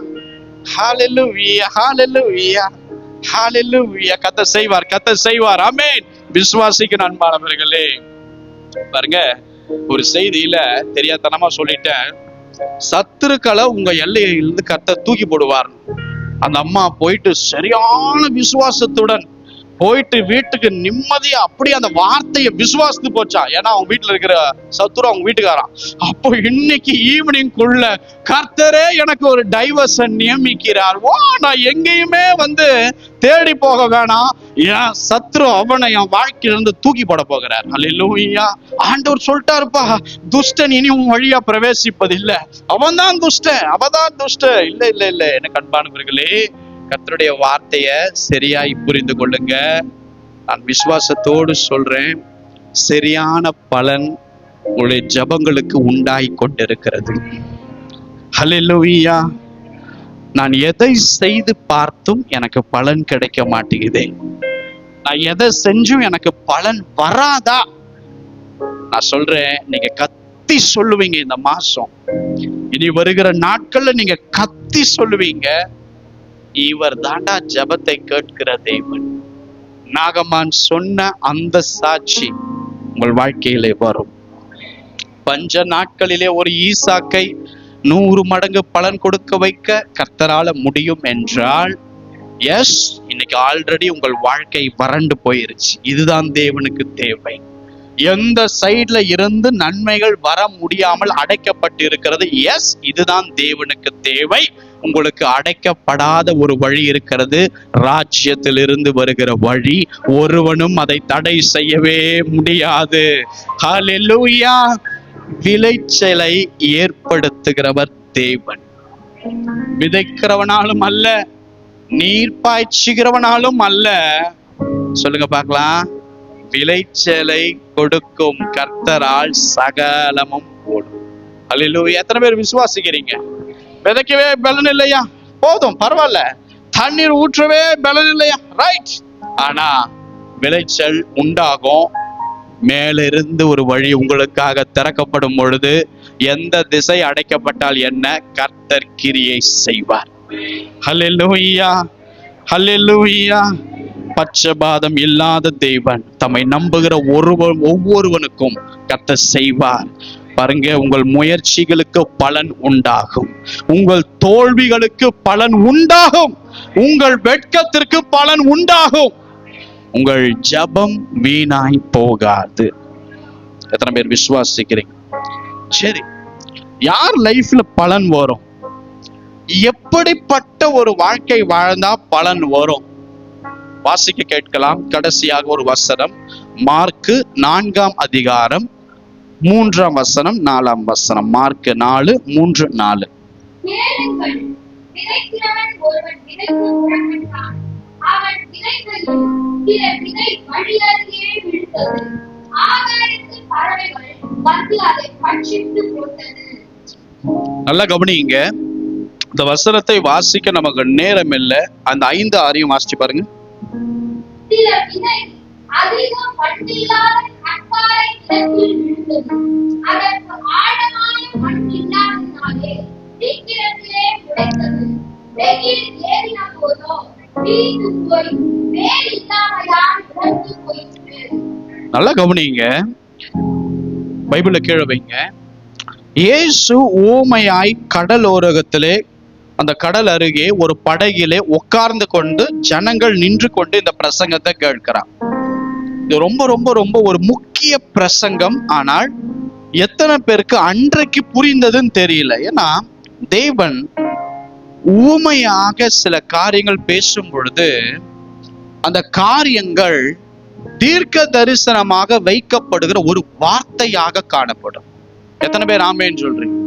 ஹல்லேலூயா, ஹல்லேலூயா, ஹல்லேலூயா. கர்த்தர் செய்வார், கர்த்தர் செய்வார். ஆமென். விசுவாசிக்க அன்பானவர்களே, பாருங்க ஒரு செய்தியில தெரியாதனமா சொல்லிட்டேன், சத்துருக்களை உங்க எல்லையிலிருந்து கர்த்தர் தூக்கி போடுவார். அந்த அம்மா போயிட்டு சரியான விசுவாசத்துடன் போயிட்டு வீட்டுக்கு நிம்மதியா அப்படியே அந்த வார்த்தையை விசுவாசித்து போச்சா. ஏன்னா அவங்க வீட்டுல இருக்கிற சத்துரு அவங்க வீட்டுக்காரான். அப்போ இன்னைக்கு ஈவினிங்குள்ள கர்த்தரே எனக்கு ஒரு டைவர்ஸன் நியமிக்கிறார். நான் எங்கேயுமே தேடி போக வேணாம், என் சத்ரு அவனை என் வாழ்க்கையிலிருந்து தூக்கி போட போகிறார். அல்லேலூயா. ஆண்டவர் சொல்லிட்டாருப்பா, துஷ்டன் இனி உன் வழியா பிரவேசிப்பது இல்லை, அவன் தான் துஷ்டன், அவதான் துஷ்டன். இல்ல இல்ல இல்ல. எனக்கு அன்பானவர்களே, கர்த்தருடைய வார்த்தைய சரியாய் புரிந்து கொள்ளுங்க. நான் விசுவாசத்தோடு சொல்றேன், சரியான பலன் உங்களுடைய ஜபங்களுக்கு உண்டாய் கொண்டிருக்கிறது. ஹல்லேலூயா. நான் எதை செய்து பார்த்தும் எனக்கு பலன் கிடைக்க மாட்டேங்குதே, நான் எதை செஞ்சும் எனக்கு பலன் வராதா? நான் சொல்றேன், நீங்க கத்தி சொல்லுவீங்க. இந்த மாசம் இனி வருகிற நாட்கள்ல நீங்க கத்தி சொல்லுவீங்க, இவர் தாண்டா ஜபத்தை கேட்கிற தேவன். நாகமான் சொன்ன அந்த சாட்சி உங்கள் வாழ்க்கையிலே வரும். பஞ்ச நாட்களிலே ஒரு ஈசாக்கை 100 மடங்கு பலன் கொடுக்க வைக்க கர்த்தரால முடியும் என்றால், எஸ், இன்னைக்கு ஆல்ரெடி உங்கள் வாழ்க்கை வறண்டு போயிருச்சு. இதுதான் தேவனுக்கு தேவை. எந்த சைட்ல இருந்து நன்மைகள் வர முடியாமல் அடைக்கப்பட்டு இருக்கிறது, எஸ், இதுதான் தேவனுக்கு தேவை. உங்களுக்கு அடைக்கப்படாத ஒரு வழி இருக்கிறது, ராஜ்யத்திலிருந்து வருகிற வழி. ஒருவனும் அதை தடை செய்யவே முடியாது. ஹல்லேலூயா. விளைச்சலை ஏற்படுத்துகிறவர் தேவன். விதைக்கிறவனாலும் அல்ல, நீர் பாய்ச்சுகிறவனாலும் அல்ல. சொல்லுங்க பார்க்கலாம். விளைச்சலை கொடுக்கும் கர்த்தரால் சகலமும் கூடும். அல்லேலூயா. எத்தனை பேர் விசுவாசிக்கிறீங்க? விதைக்கவே பலன் இல்லையா? போதும், பரவாயில்ல. தண்ணீர் ஊற்றவே பலன் இல்லையா? ரைட். ஆனா விளைச்சல் உண்டாகும். மேலிருந்து ஒரு வழி உங்களுக்காக திறக்கப்படும் பொழுது எந்த திசை அடைக்கப்பட்டால் என்ன, கர்த்தர் கிரியை செய்வார். ஹல்லேலூயா, ஹல்லேலூயா. பட்சபாதம் இல்லாத தேவன் தம்மை நம்புகிற ஒவ்வொருவனுக்கும் கர்த்தர் செய்வார். பாருங்க, உங்கள் முயற்சிகளுக்கு பலன் உண்டாகும், உங்கள் தோல்விகளுக்கு பலன் உண்டாகும், உங்கள் வெட்கத்திற்கு பலன் உண்டாகும். உங்கள் ஜபம் வீணாய் போகாது. எத்தனை பேர் விசுவாசிக்கிறீங்க? சரி, யார் லைஃப்ல பலன் வரும்? எப்படிப்பட்ட ஒரு வாழ்க்கை வாழ்ந்தா பலன் வரும்? வாசிக்க கேட்கலாம். கடைசியாக ஒரு வசனம், மார்க்கு 4ஆம் அதிகாரம் 3ஆம் வசனம் 4ஆம் வசனம். மார்க்கு 4:3-4. கேளுங்கள், விதைக்கிறவன் ஒருவன் விதைக்க புறப்பட்டான். அவன் விதைக்கையில் சில விதை வழியருகே விழுந்தது. ஆகாயத்து பறவைகள் வந்து அதை பட்சித்து போட்டது. நல்லா கவனிங்க. இந்த வசனத்தை வாசிக்க நமக்கு நேரம் இல்லை. அந்த 5-6 வாசிச்சு பாருங்க. சில விதை அதிகம் மண்ணில்லாத கற்பாறை நிலத்தில் விழுந்தது. அதற்கு ஆழமான மண் இல்லாததினாலே சீக்கிரத்திலே முளைத்தது. வெயில் ஏறின போதோ வீழ்ந்து போய் வேர் இல்லாமையால் இறந்து போயிற்று. நல்லா கவனிங்க. பைபிளை கீழே வைங்க. இயேசு ஊமையாய் கடலோரகத்திலே, அந்த கடல் அருகே ஒரு படகிலே உட்கார்ந்து கொண்டு ஜனங்கள் நின்று கொண்டு இந்த பிரசங்கத்தை கேட்கிறார். இது ரொம்ப ரொம்ப ரொம்ப ஒரு முக்கிய பிரசங்கம். ஆனால் எத்தனை பேருக்கு அன்றைக்கு புரிந்ததுன்னு தெரியல. ஏன்னா தேவன் ஊமையாக சில காரியங்கள் பேசும் பொழுது அந்த காரியங்கள் தீர்க்க தரிசனமாக வைக்கப்படுகிற ஒரு வார்த்தையாக காணப்படும். எத்தனை பேர் ஆமேன்னு சொல்றீங்க?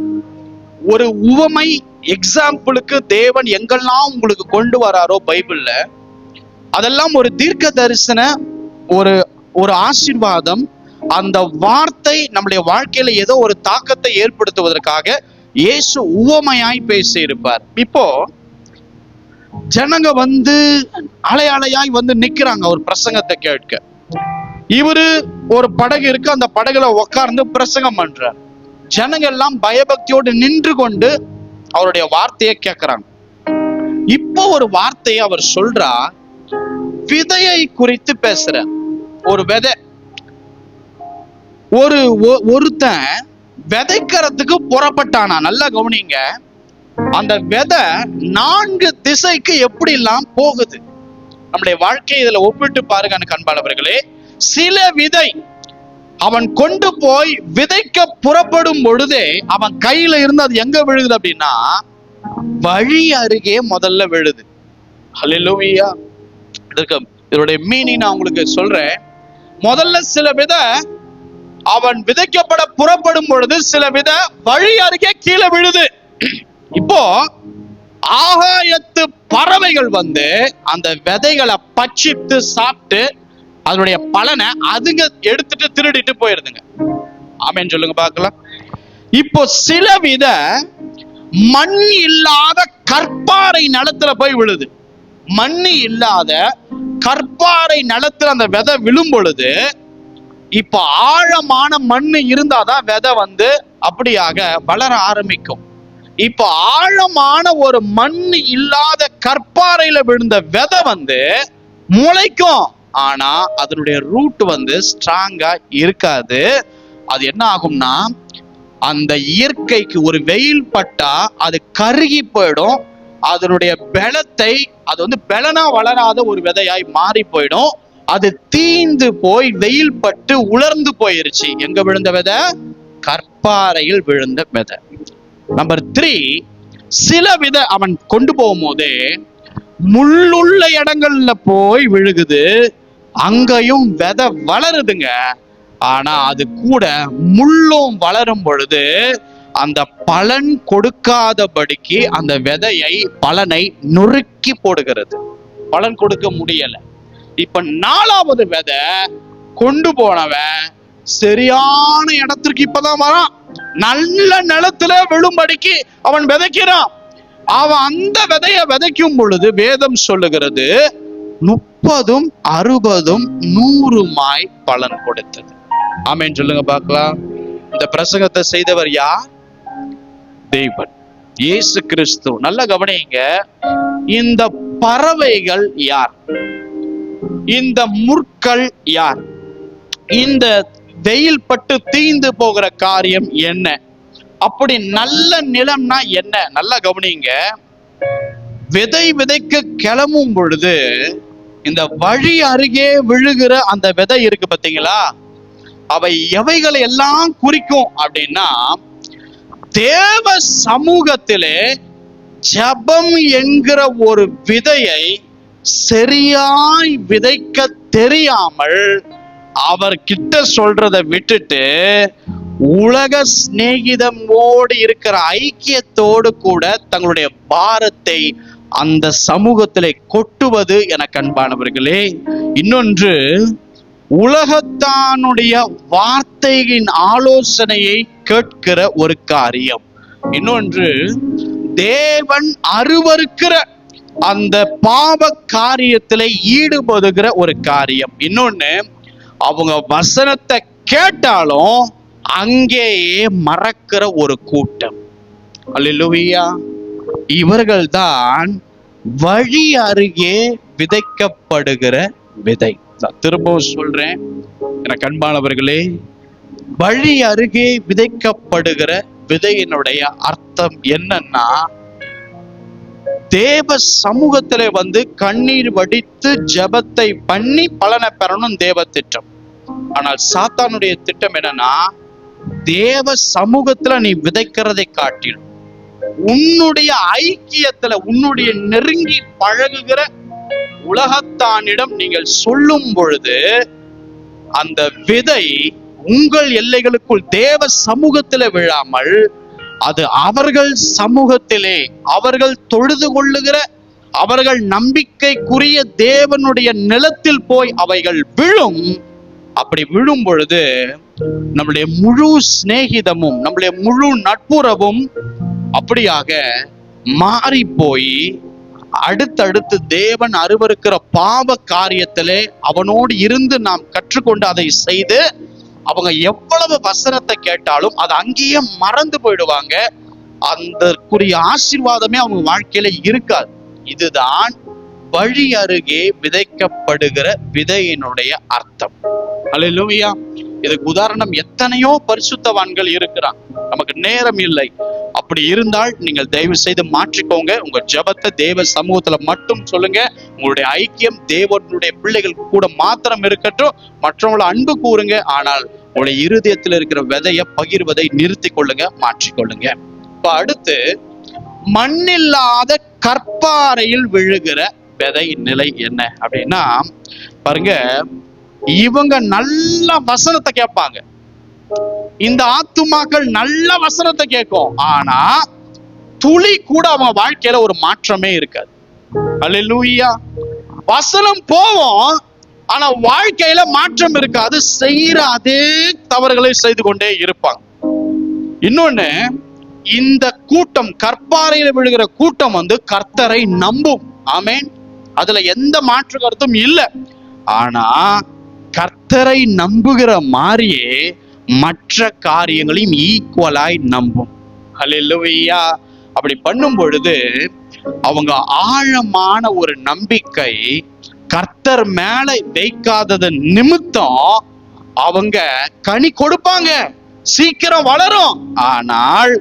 ஒரு உவமை எக்ஸாம்பிளுக்கு தேவன் எங்கெல்லாம் உங்களுக்கு கொண்டு வராரோ பைபிள்ல, அதெல்லாம் ஒரு தீர்க்க தரிசன ஒரு ஆசீர்வாதம். அந்த வார்த்தை நம்முடைய வாழ்க்கையில ஏதோ ஒரு தாக்கத்தை ஏற்படுத்துவதற்காக இயேசு உவமையாய் பேசி இருப்பார். இப்போ ஜனங்க வந்து அலையாய் வந்து நிக்கிறாங்க ஒரு பிரசங்கத்தை கேட்க. இவரு ஒரு படகு இருக்கு, அந்த படகுல உட்கார்ந்து பிரசங்கம் பண்றார். ஜனங்க எல்லாம் பயபக்தியோடு நின்று கொண்டு அவருடைய வார்த்தையை கேட்கிறாங்க. இப்போ ஒரு வார்த்தையை அவர் சொல்றார். விதையை குறித்து பேசுற ஒரு விதை. ஒருத்தன் விதைக்கிறதுக்கு புறப்பட்டானா. நல்லா கவனிங்க. அந்த விதை 4 திசைக்கு எப்படி எல்லாம் போகுது. நம்முடைய வாழ்க்கை இதுல ஒப்பிட்டு பாருங்க அன்பானவர்களே. சில விதை அவன் கொண்டு போய் விதைக்க புறப்படும் பொழுதே அவன் கையில இருந்து அது எங்க விழுகுது அப்படின்னா வழி அருகே முதல்ல விழுது. ஹல்லேலூயா. இதனுடைய மீனிங் நான் உங்களுக்கு சொல்றேன். முதல்ல சில விதை அவன் விதைக்கப்பட புறப்படும் பொழுது சில விதை வழி அருகே கீழே விழுது. இப்போ ஆகாயத்து பறவைகள் வந்து அந்த விதைகளை பட்சித்து சாப்பிட்டு அதனுடைய பலனை அதுங்க எடுத்துட்டு திருடிட்டு போயிருதுங்க. ஆமென் சொல்லுங்க பார்க்கலாம். இப்போ சில விதை மண் இல்லாத கற்பாறை நிலத்துல போய் விழுது. மண் இல்லாத கற்பாறை நிலத்துல அந்த விதை விழும் பொழுது இப்ப ஆழமான மண் இருந்தாதான் விதை வந்து அப்படியாக வளர ஆரம்பிக்கும். இப்ப ஆழமான ஒரு மண் இல்லாத கற்பாறையில விழுந்த விதை வந்து முளைக்கும். ஆனா அதனுடைய ரூட் வந்து ஸ்ட்ராங்கா இருக்காது. அது என்ன ஆகும்னா அந்த இயற்கைக்கு ஒரு வெயில் பட்டா அது கருகி போயிடும். அதனுடைய பலத்தை அது வந்து பலனா வளராத ஒரு விதையாய் மாறி போயிடும். அது தீந்து போய் வெயில் பட்டு உலர்ந்து போயிருச்சு. எங்க விழுந்த விதை? கற்பாறையில் விழுந்த விதை. நம்பர் 3, சில விதை அவன் கொண்டு போகும்போதே முள்ளுள்ள இடங்கள்ல போய் விழுகுது. அங்கேயும் விதை வளருதுங்க. ஆனா அது கூட முள்ளும் வளரும் பொழுது அந்த பலன் கொடுக்காதபடிக்கு அந்த விதையை பலனை நொறுக்கி போடுகிறது. பலன் கொடுக்க முடியல. இப்ப 4வது விதை கொண்டு போனவன் சரியான இடத்திற்கு இப்பதான் வரான். நல்ல நிலத்துல விழும்படிக்கு அவன் விதைக்கிறான். அவன் அந்த விதையை விதைக்கும் பொழுது வேதம் சொல்லுகிறது 30, 60, 100 பலன் கொடுத்தது. ஆமென் சொல்லுங்க பார்க்கலாம். இந்த பிரசங்கத்தை செய்தவர் யார்? தேவன், இயேசு கிறிஸ்து. நல்ல கவனிங்க. இந்த பறவைகள் யார்? இந்த முற்கள் யார்? இந்த வெயில் பட்டு தீந்து போகிற காரியம் என்ன? அப்படி நல்ல நிலம்னா என்ன? நல்லா கவனிங்க. விதை விதைக்க கிளம்பும் பொழுது இந்த வழி அருகே விழுகிற அந்த விதை இருக்கு பாத்தீங்களா? அவை எவைகளை எல்லாம் குறிக்கும் அப்படின்னா தேவ சமூகத்திலே ஜெபம் என்கிற ஒரு விதையை சரியாய் விதைக்க தெரியாமல் அவர் கிட்ட சொல்றதை விட்டுட்டு உலக சிநேகிதமோடு இருக்கிற ஐக்கியத்தோடு கூட தங்களுடைய பாரத்தை அந்த சமூகத்திலே கொட்டுவது எனக்கு அன்பானவர்களே. இன்னொன்று, உலகத்தானுடைய வார்த்தையின் ஆலோசனையை கேட்கிற ஒரு காரியம். இன்னொன்று, தேவன் அருவருக்கிற அந்த பாவ காரியத்திலே ஈடுபடுகிற ஒரு காரியம். இன்னொன்னு, அவங்க வசனத்தை கேட்டாலும் அங்கேயே மறக்கிற ஒரு கூட்டம். அல்லேலூயா. இவர்கள்தான் வழி அருகே விதைக்கப்படுகிற விதை. திரும்பவும் சொல்றேன் எனக்கு அன்பானவர்களே, வழி அருகே விதைக்கப்படுகிற விதையினுடைய அர்த்தம் என்னன்னா, தேவ சமூகத்திலே வந்து கண்ணீர் வடித்து ஜெபத்தை பண்ணி பலனை பெறணும் தேவ திட்டம். ஆனால் சாத்தானுடைய திட்டம் என்னன்னா, தேவ சமூகத்துல நீ விதைக்கிறதை காட்டிலும் உன்னுடைய ஐக்கியத்துல உன்னுடைய நெருங்கி பழகுகிற உலகத்தானிடம் நீங்கள் சொல்லும் பொழுது அந்த விதை உங்கள் எல்லைகளுக்குள் தேவ சமூகத்திலே விழாமல் அது அவர்கள் சமூகத்திலே அவர்கள் தொழுது கொள்ளுகிற அவர்கள் நம்பிக்கைக்குரிய தேவனுடைய நிலத்தில் போய் அவைகள் விழும். அப்படி விழும் பொழுது நம்முடைய முழு சிநேகிதமும் நம்முடைய முழு நட்புறவும் அப்படியாக மாறி போய் அடுத்தடுத்து தேவன் அருவருக்கிற பாவ காரியத்திலே அவனோடு இருந்து நாம் கற்றுக்கொண்டு அதை செய்து அவங்க எவ்வளவு வசனத்தை கேட்டாலும் அது அங்கேயே மறந்து போயிடுவாங்க. அந்தக்குரிய ஆசீர்வாதமே அவங்க வாழ்க்கையில இருக்காது. இதுதான் வழி அருகே விதைக்கப்படுகிற விதையினுடைய அர்த்தம். அல்லேலூயா. இதுக்கு உதாரணம் எத்தனையோ பரிசுத்தவான்கள் இருக்கிறாங்க. நமக்கு நேரம் இல்லை. அப்படி இருந்தால் நீங்கள் தயவு செய்து மாற்றிக்கோங்க. உங்க ஜெபத்தை தேவ சமூகத்துல மட்டும் சொல்லுங்க. உங்களுடைய ஐக்கியம் தேவனுடைய பிள்ளைகள் கூட மாத்திரம் இருக்கட்டும். மற்றவங்களை அன்பு கூறுங்க. ஆனால் உங்களுடைய இருதயத்தில் இருக்கிற விதையை பகிர்வதை நிறுத்தி கொள்ளுங்க, மாற்றிக்கொள்ளுங்க. இப்ப அடுத்து, மண்ணில்லாத கற்பாறையில் விழுகிற விதை நிலை என்ன அப்படின்னா, பாருங்க, இவங்க நல்ல வசனத்தை கேட்பாங்க. இந்த ஆத்துமாக்கள் நல்ல வசனத்தை கேட்கும். ஆனா துளி கூட அவங்க வாழ்க்கையில ஒரு மாற்றமே இருக்காது. அல்லேலூயா. வசனம் போவோம், ஆனா வாழ்க்கையில மாற்றம் இருக்காது. செய்யற அதே தவறுகளை செய்து கொண்டே இருப்பாங்க. இன்னொன்னு, இந்த கூட்டம் கற்பாறையில விழுகிற கூட்டம் வந்து கர்த்தரை நம்பும். ஆமென். அதுல எந்த மாற்று கருத்தும் இல்லை. ஆனா கர்த்தரை நம்புகிற மாதிரியே மற்ற காரியங்களையும் ஈக்குவலாய் நம்பும். அல்லேலூயா. அப்படி பண்ணும் பொழுது அவங்க ஆழமான ஒரு நம்பிக்கை கர்த்தர் மேல வைக்காதது நிமித்தம் அவங்க கனி கொடுப்பாங்க, சீக்கிரம் வளரும். ஆனால்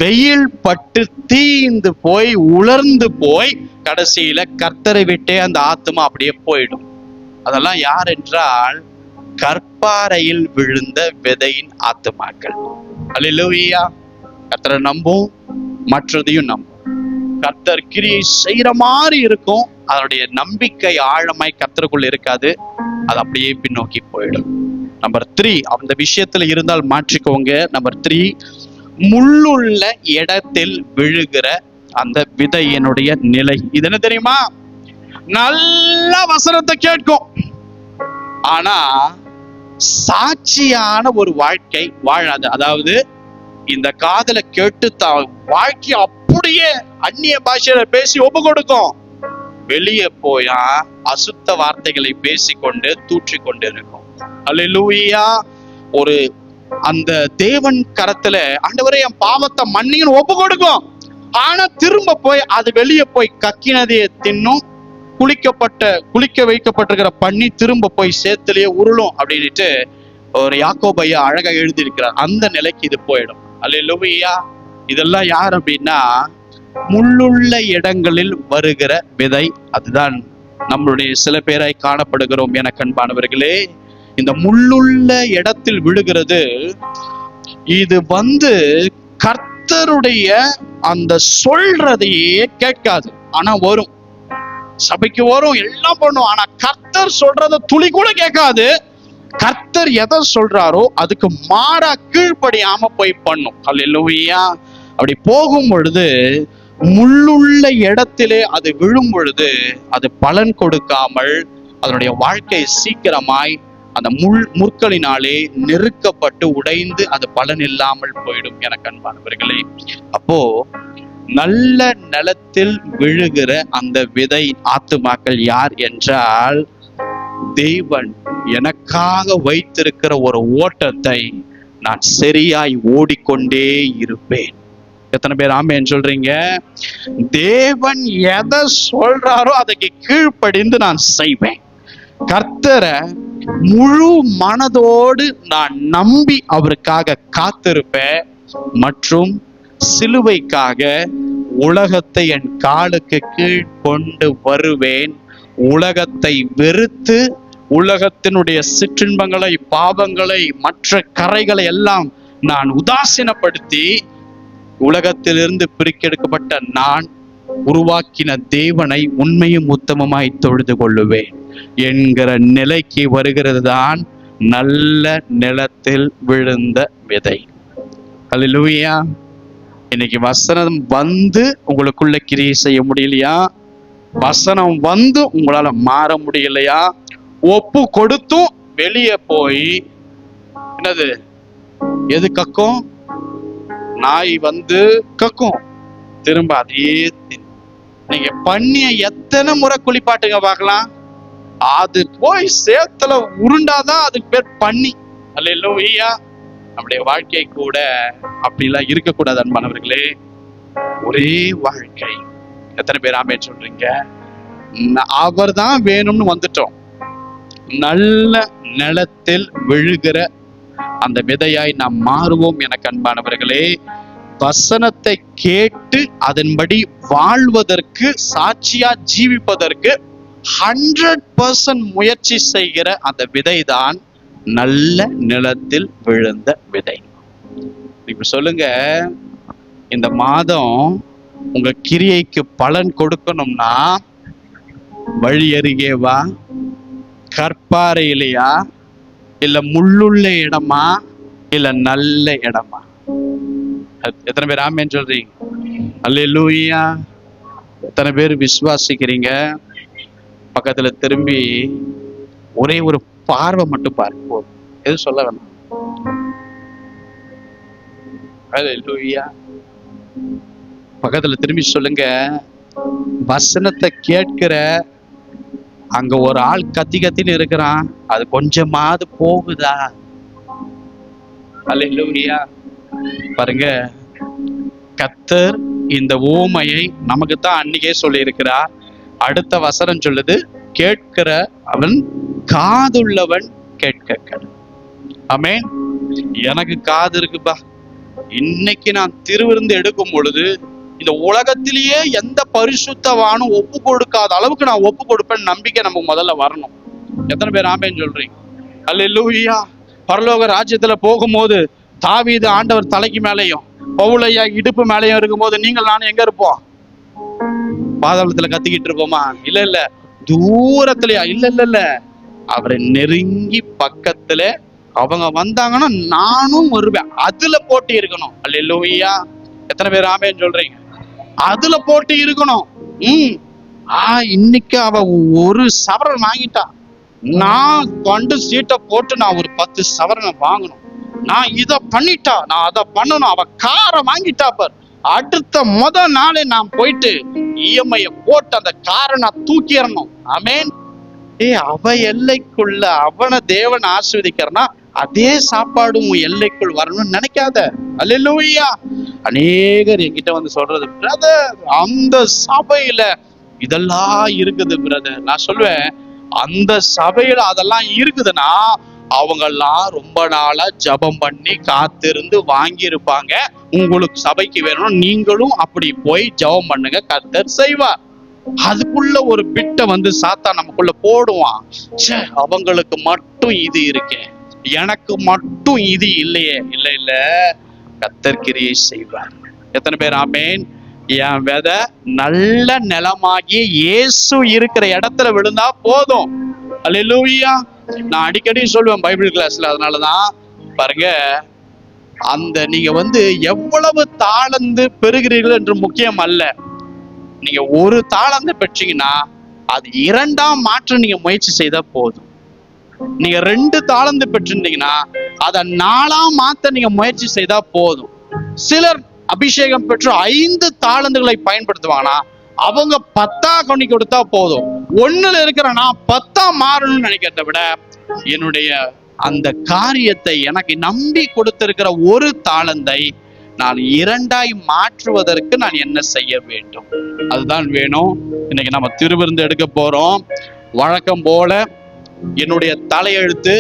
வெயில் பட்டு தீந்து போய் உலர்ந்து போய் கடைசியில கர்த்தரை விட்டே அந்த ஆத்துமா அப்படியே போயிடும். அதெல்லாம் யார் என்றால் கற்பாறையில் விழுந்த விதையின் ஆத்துமாக்கள். அல்லேலூயா. கர்த்தரை நம்பும், மற்றதையும் நம்பும். கர்த்தர் கிரியை செய்யற மாதிரி இருக்கும். அதனுடைய நம்பிக்கை ஆழமாய் கர்த்தருக்குள் இருக்காது. அது அப்படியே பின்னோக்கி போயிடும். நம்பர் 3, அந்த விஷயத்துல இருந்தால் மாற்றிக்கோங்க. நம்பர் 3, முள்ளுள்ள இடத்தில் விழுகிற அந்த விதையினுடைய நிலை. இது என்ன தெரியுமா? நல்ல வசனத்தை கேட்கும், ஆனா சாட்சியான ஒரு வாழ்க்கை வாழாது. அதாவது இந்த காதுல கேட்டு வாழ்க்கை அப்படியே அந்நிய பாஷையில பேசி ஒப்பு கொடுக்கும். வெளியே போயா அசுத்த வார்த்தைகளை பேசிக்கொண்டு தூற்றிக்கொண்டு இருக்கும். அல்லேலூயா. ஒரு அந்த தேவன் கரத்துல ஆண்டவரே என் பாவத்தை மன்னின்னு ஒப்பு கொடுக்கும். ஆனா திரும்ப போய் அது வெளியே போய் கக்கினதையே தின்னும். குளிக்க வைக்கப்பட்டிருக்கிற பண்ணி திரும்ப போய் சேத்துலயே உருளும் அப்படின்ட்டு ஒரு யாக்கோபு ஐயா அழகா எழுதி இருக்கிறார். அந்த நிலைக்கு இது போயிடும். அல்லேலூயா. இதெல்லாம் யார் அப்படின்னா முள்ளுள்ள இடங்களில் வருகிற விதை. அதுதான் நம்மளுடைய சில பேராய் காணப்படுகிறோம். என அன்பானவர்களே, இந்த முள்ளுள்ள இடத்தில் விழுகிறது இது வந்து கர்த்தருடைய அந்த சொல்றதையே கேட்காது. ஆனா வரும், சபைக்கு வரும், எல்லாம் பண்ணும். ஆனா கர்த்தர் சொல்றத துளி கூட கேட்காது. கர்த்தர் எதை சொல்றாரோ அதுக்கு மாறா கீழ்ப்படியாம போய் பண்ணும். அல்லேலூயா. அப்படி போகும் பொழுது முள்ளுள்ள இடத்திலே அது விழும் பொழுது அது பலன் கொடுக்காமல் அதனுடைய வாழ்க்கை சீக்கிரமாய் அந்த முற்களினாலே நெருக்கப்பட்டு உடைந்து அது பலன் இல்லாமல் போயிடும். எனக்கு அன்பானவர்களே, அப்போ நல்ல நிலத்தில் விழுகிற அந்த விதை ஆத்துமாக்கள் யார் என்றால், தேவன் எனக்காக வைத்திருக்கிற ஒரு ஓட்டத்தை நான் சரியாய் ஓடிக்கொண்டே இருப்பேன். எத்தனை பேர் ஆமென் சொல்றீங்க? தேவன் எதை சொல்றாரோ அதுக்கு கீழ்ப்படிந்து நான் செய்வேன். கர்த்தரை முழு மனதோடு நான் நம்பி அவருக்காக காத்திருப்பேன் மற்றும் சிலுவைக்காக உலகத்தை என் காலுக்கு கீழ் கொண்டு வருவேன். உலகத்தை வெறுத்து உலகத்தினுடைய சிற்றின்பங்களை, பாவங்களை, மற்ற கரைகளை எல்லாம் நான் உதாசீனப்படுத்தி உலகத்திலிருந்து பிரிக்கெடுக்கப்பட்ட நான் உருவாக்கின தேவனை உண்மையும் உத்தமமாய் தொழுது கொள்ளுவேன் என்கிற நிலைக்கு வருகிறது தான் நல்ல நிலத்தில் விழுந்த விதை. அல்லேலூயா. இன்னைக்கு வசனம் வந்து உங்களுக்குள்ள கிரியை செய்ய முடியலையா? வசனம் வந்து உங்களால மாற முடியலையா? ஒப்பு கொடுத்தும் வெளியே போய் என்னது எது கக்கும்? நாய் வந்து கக்கும், திரும்ப அதே. நீங்க பண்ணிய எத்தனை முறை குளிப்பாட்டுங்க பார்க்கலாம், அது போய் சேத்துல உருண்டாதான் அதுக்கு பேர் பண்ணி. அல்லேலூயா. நம்முடைய வாழ்க்கை கூட அப்படிலாம் இருக்கக்கூடாது அன்பானவர்களே. ஒரே வாழ்க்கை. எத்தனை பேர் ஆமென் சொல்றீங்க? அவர் தான் வேணும்னு வந்துட்டோம். நல்ல நிலத்தில் விழுகிற அந்த விதையாய் நாம் மாறுவோம். எனக்கு அன்பானவர்களே, வசனத்தை கேட்டு அதன்படி வாழ்வதற்கு, சாட்சியா ஜீவிப்பதற்கு 100% முயற்சி செய்கிற அந்த விதைதான் நல்ல நிலத்தில் விழுந்த விதை. இப்ப சொல்லுங்க, இந்த மாதம் உங்க கிரியைக்கு பலன் கொடுக்கணும்னா வழி அருகேவா, கற்பாறையிலையா, இல்ல முள்ளுள்ள இடமா, இல்ல நல்ல இடமா? எத்தனை பேர் ஆமென் சொல்றீங்க? அல்லேலூயா. எத்தனை பேர் விசுவாசிக்கிறீங்க? பக்கத்துல திரும்பி ஒரே ஒரு பார்வை மட்டும் பாருங்க, போதும். எது சொல்ல வேணாம். அல்லேலூயா. பக்கத்துல திரும்பி சொல்லுங்க, வசனத்தை கேட்கிற அங்க ஒரு ஆள் கத்தி கத்தின்னு இருக்கிறான், அது கொஞ்சமாவது போகுதா? அல்லேலூயா. பாருங்க, கர்த்தர் இந்த ஓமையை நமக்கு தான் அன்னைக்கே சொல்லி இருக்கிறார். அடுத்த வசனம் சொல்லுது, கேட்கிற அவன் காதுள்ளவன் கேட்க. ஆமென். எனக்கு காது இருக்குப்பா. இன்னைக்கு நான் திருவிருந்து எடுக்கும் பொழுது இந்த உலகத்திலேயே எந்த பரிசுத்தவானும் ஒப்பு கொடுக்காத அளவுக்கு நான் ஒப்பு கொடுப்பேன் நம்பிக்கை நமக்கு முதல்ல வரணும். எத்தனை பேர் ஆமென் சொல்றீங்க? அல்லேலூயா. பரலோக ராஜ்யத்துல போகும்போது தாவீது ஆண்டவர் தலைக்கு மேலேயும் பவுலையா இடுப்பு மேலேயும் இருக்கும்போது நீங்கள் நானும் எங்க இருப்போம்? பாதாளத்துல கத்திக்கிட்டு இருப்போமா? இல்ல தூரத்துலயா? இல்ல அவரை நெருங்கி பக்கத்துல அவங்க வந்தாங்கன்னா நானும் வருவேன். அதுல போட்டி இருக்கணும். அல்லேலூயா. எத்தனை பேர் ஆமென் சொல்றீங்க? அதுல போட்டி இருக்கணும். இன்னைக்கு அவ ஒரு சவரன் வாங்கிட்டா, நான் கொண்டு சீட்டை போட்டு நான் ஒரு 10 சவரனை வாங்கணும். நான் இத பண்ணிட்டா, நான் அதை பண்ணணும். அவ காரை வாங்கிட்டா பார், அடுத்த நாளே நான் போயிட்டு இஎம்ஐ போட்டு அந்த காரை நான் தூக்கிடணும். ஆமென். அவ எல்லைக்குள்ள அவனை தேவன் ஆசீர்வதிக்கிறனா அதே சாப்பாடு உன் எல்லைக்குள் வரணும்னு நினைக்காத. அல்லேலூயா. அநேகர் என்கிட்ட வந்து சொல்றது, பிரதர் அந்த சபையில இதெல்லாம் இருக்குது பிரதர். நான் சொல்லுவேன், அந்த சபையில அதெல்லாம் இருக்குதுன்னா அவங்கெல்லாம் ரொம்ப நாளா ஜபம் பண்ணி காத்திருந்து வாங்கி இருப்பாங்க. உங்களுக்கு சபைக்கு வேணும், நீங்களும் அப்படி போய் ஜபம் பண்ணுங்க, கர்த்தர் செய்வார். அதுக்குள்ள ஒரு பிட்டை வந்து சாத்தா நமக்குள்ள போடுவான். அவங்களுக்கு மட்டும் இது இருக்கே, எனக்கு மட்டும் இது இல்லையே. இல்ல கர்த்தர் கிரியை செய்வார். எத்தனை பேர் ஆமென்? என் விதை நல்ல நிலமாகிய இயேசு இருக்கிற இடத்துல விழுந்தா போதும். அல்லேலூயா. நான் அடிக்கடி சொல்லுவேன் பைபிள் கிளாஸ்ல. அதனாலதான் பாருங்க, அந்த நீங்க எவ்வளவு தாளந்து பெறுகிறீர்கள் என்று முக்கியம் அல்ல. நீங்க ஒரு தாளந்து பெற்றீங்கன்னா அது 2ஆம் மாற்ற நீங்க முயற்சி செய்தா போதும். நீங்க 2 தாளந்து பெற்றிருந்தீங்கன்னா அதை 4ஆம் மாத்த நீங்க முயற்சி செய்தா போதும். சிலர் அபிஷேகம் பெற்று 5 தாளந்துகளை பயன்படுத்துவாங்கன்னா அவங்க 10ஆ கொண்டு கொடுத்தா போதும். 1ல இருக்கிற நான் 10ஆ மாறணும்னு நினைக்கிறத விட என்னுடைய அந்த காரியத்தை எனக்கு நம்பி கொடுத்திருக்கிற ஒரு தாளந்தை நான் 2ஆய் மாற்றுவதற்கு நான் என்ன செய்ய வேண்டும்? அதுதான் வேணும். இன்னைக்கு நம்ம திருவிருந்து எடுக்க போறோம். வழக்கம் போல என்னுடைய தலையெழுத்து,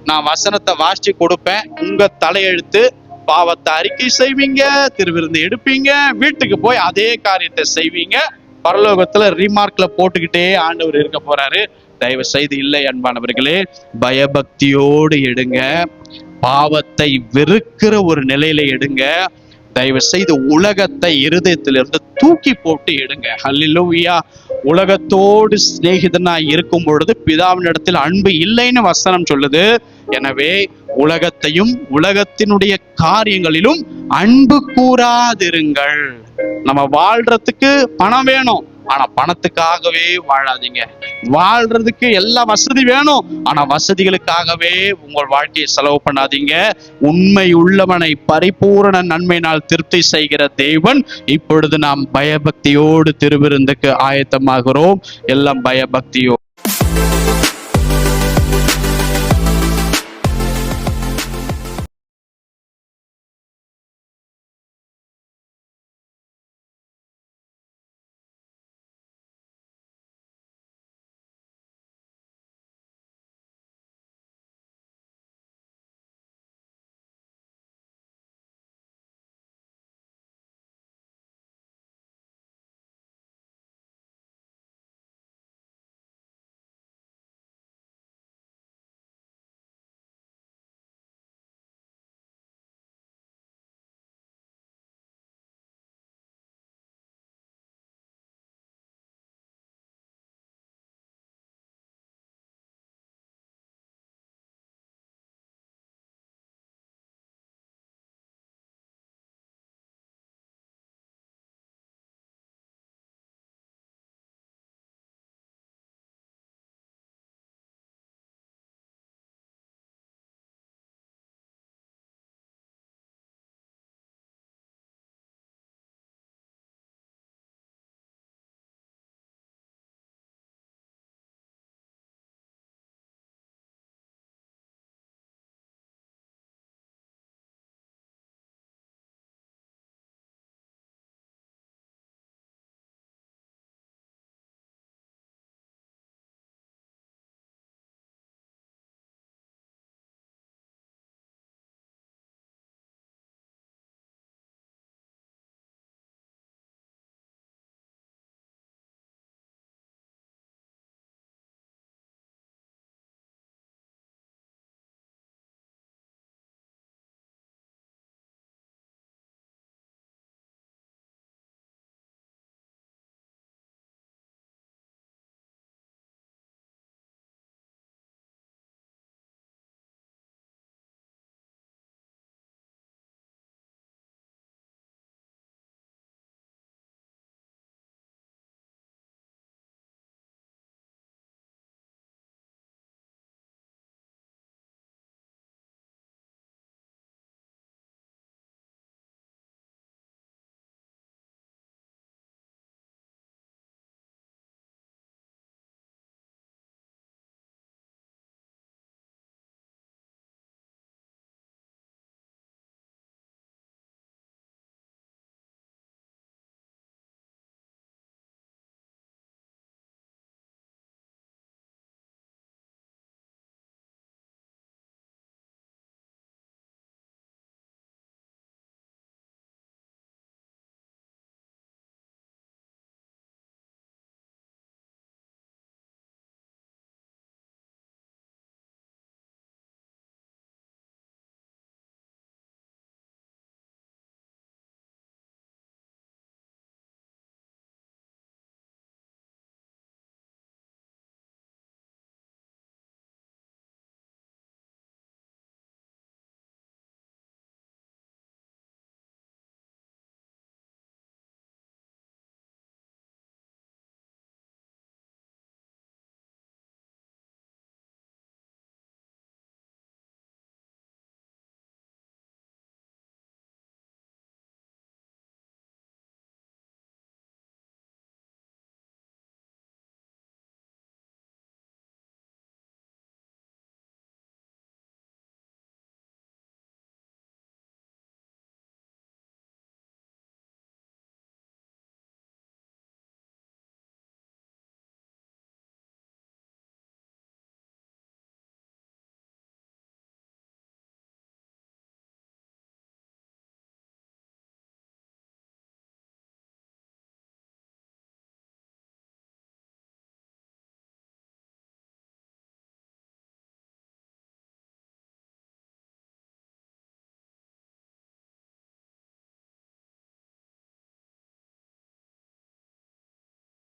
நான் வசனத்தை வாசிச்சு கொடுப்பேன். உங்க தலையெழுத்து பாவத்தை அறிக்கை செய்வீங்க, திருவிருந்து எடுப்பீங்க, வீட்டுக்கு போய் அதே காரியத்தை செய்வீங்க. பரலோகத்துல ரிமார்க்ல போட்டுக்கிட்டே ஆண்டவர் இருக்க போறாரு. தயவு செய்து இல்லை அன்பானவர்களே, பயபக்தியோடு எடுங்க. பாவத்தை வெறுக்கிற ஒரு நிலையில எடுங்க. தயவு செய்து உலகத்தை இருதயத்திலிருந்து தூக்கி போட்டு எடுங்க. ஹல்லேலூயா. உலகத்தோடு சிநேகிதனா இருக்கும் பொழுது பிதாவின் இடத்தில் அன்பு இல்லைன்னு வசனம் சொல்லுது. எனவே உலகத்தையும் உலகத்தினுடைய காரியங்களிலும் அன்பு கூறாதிருங்கள். நம்ம வாழ்றதுக்கு பணம் வேணும், ஆனா பணத்துக்காகவே வாழாதீங்க. வாழ்றதுக்கு எல்லா வசதி வேணும், ஆனா வசதிகளுக்காகவே உங்கள் வாழ்க்கையை செலவு பண்ணாதீங்க. உண்மை உள்ளவனை பரிபூரண நன்மையினால் திருப்தி செய்கிற தேவன். இப்பொழுது நாம் பயபக்தியோடு திருவிருந்துக்கு ஆயத்தமாகிறோம். எல்லாம் பயபக்தியோடு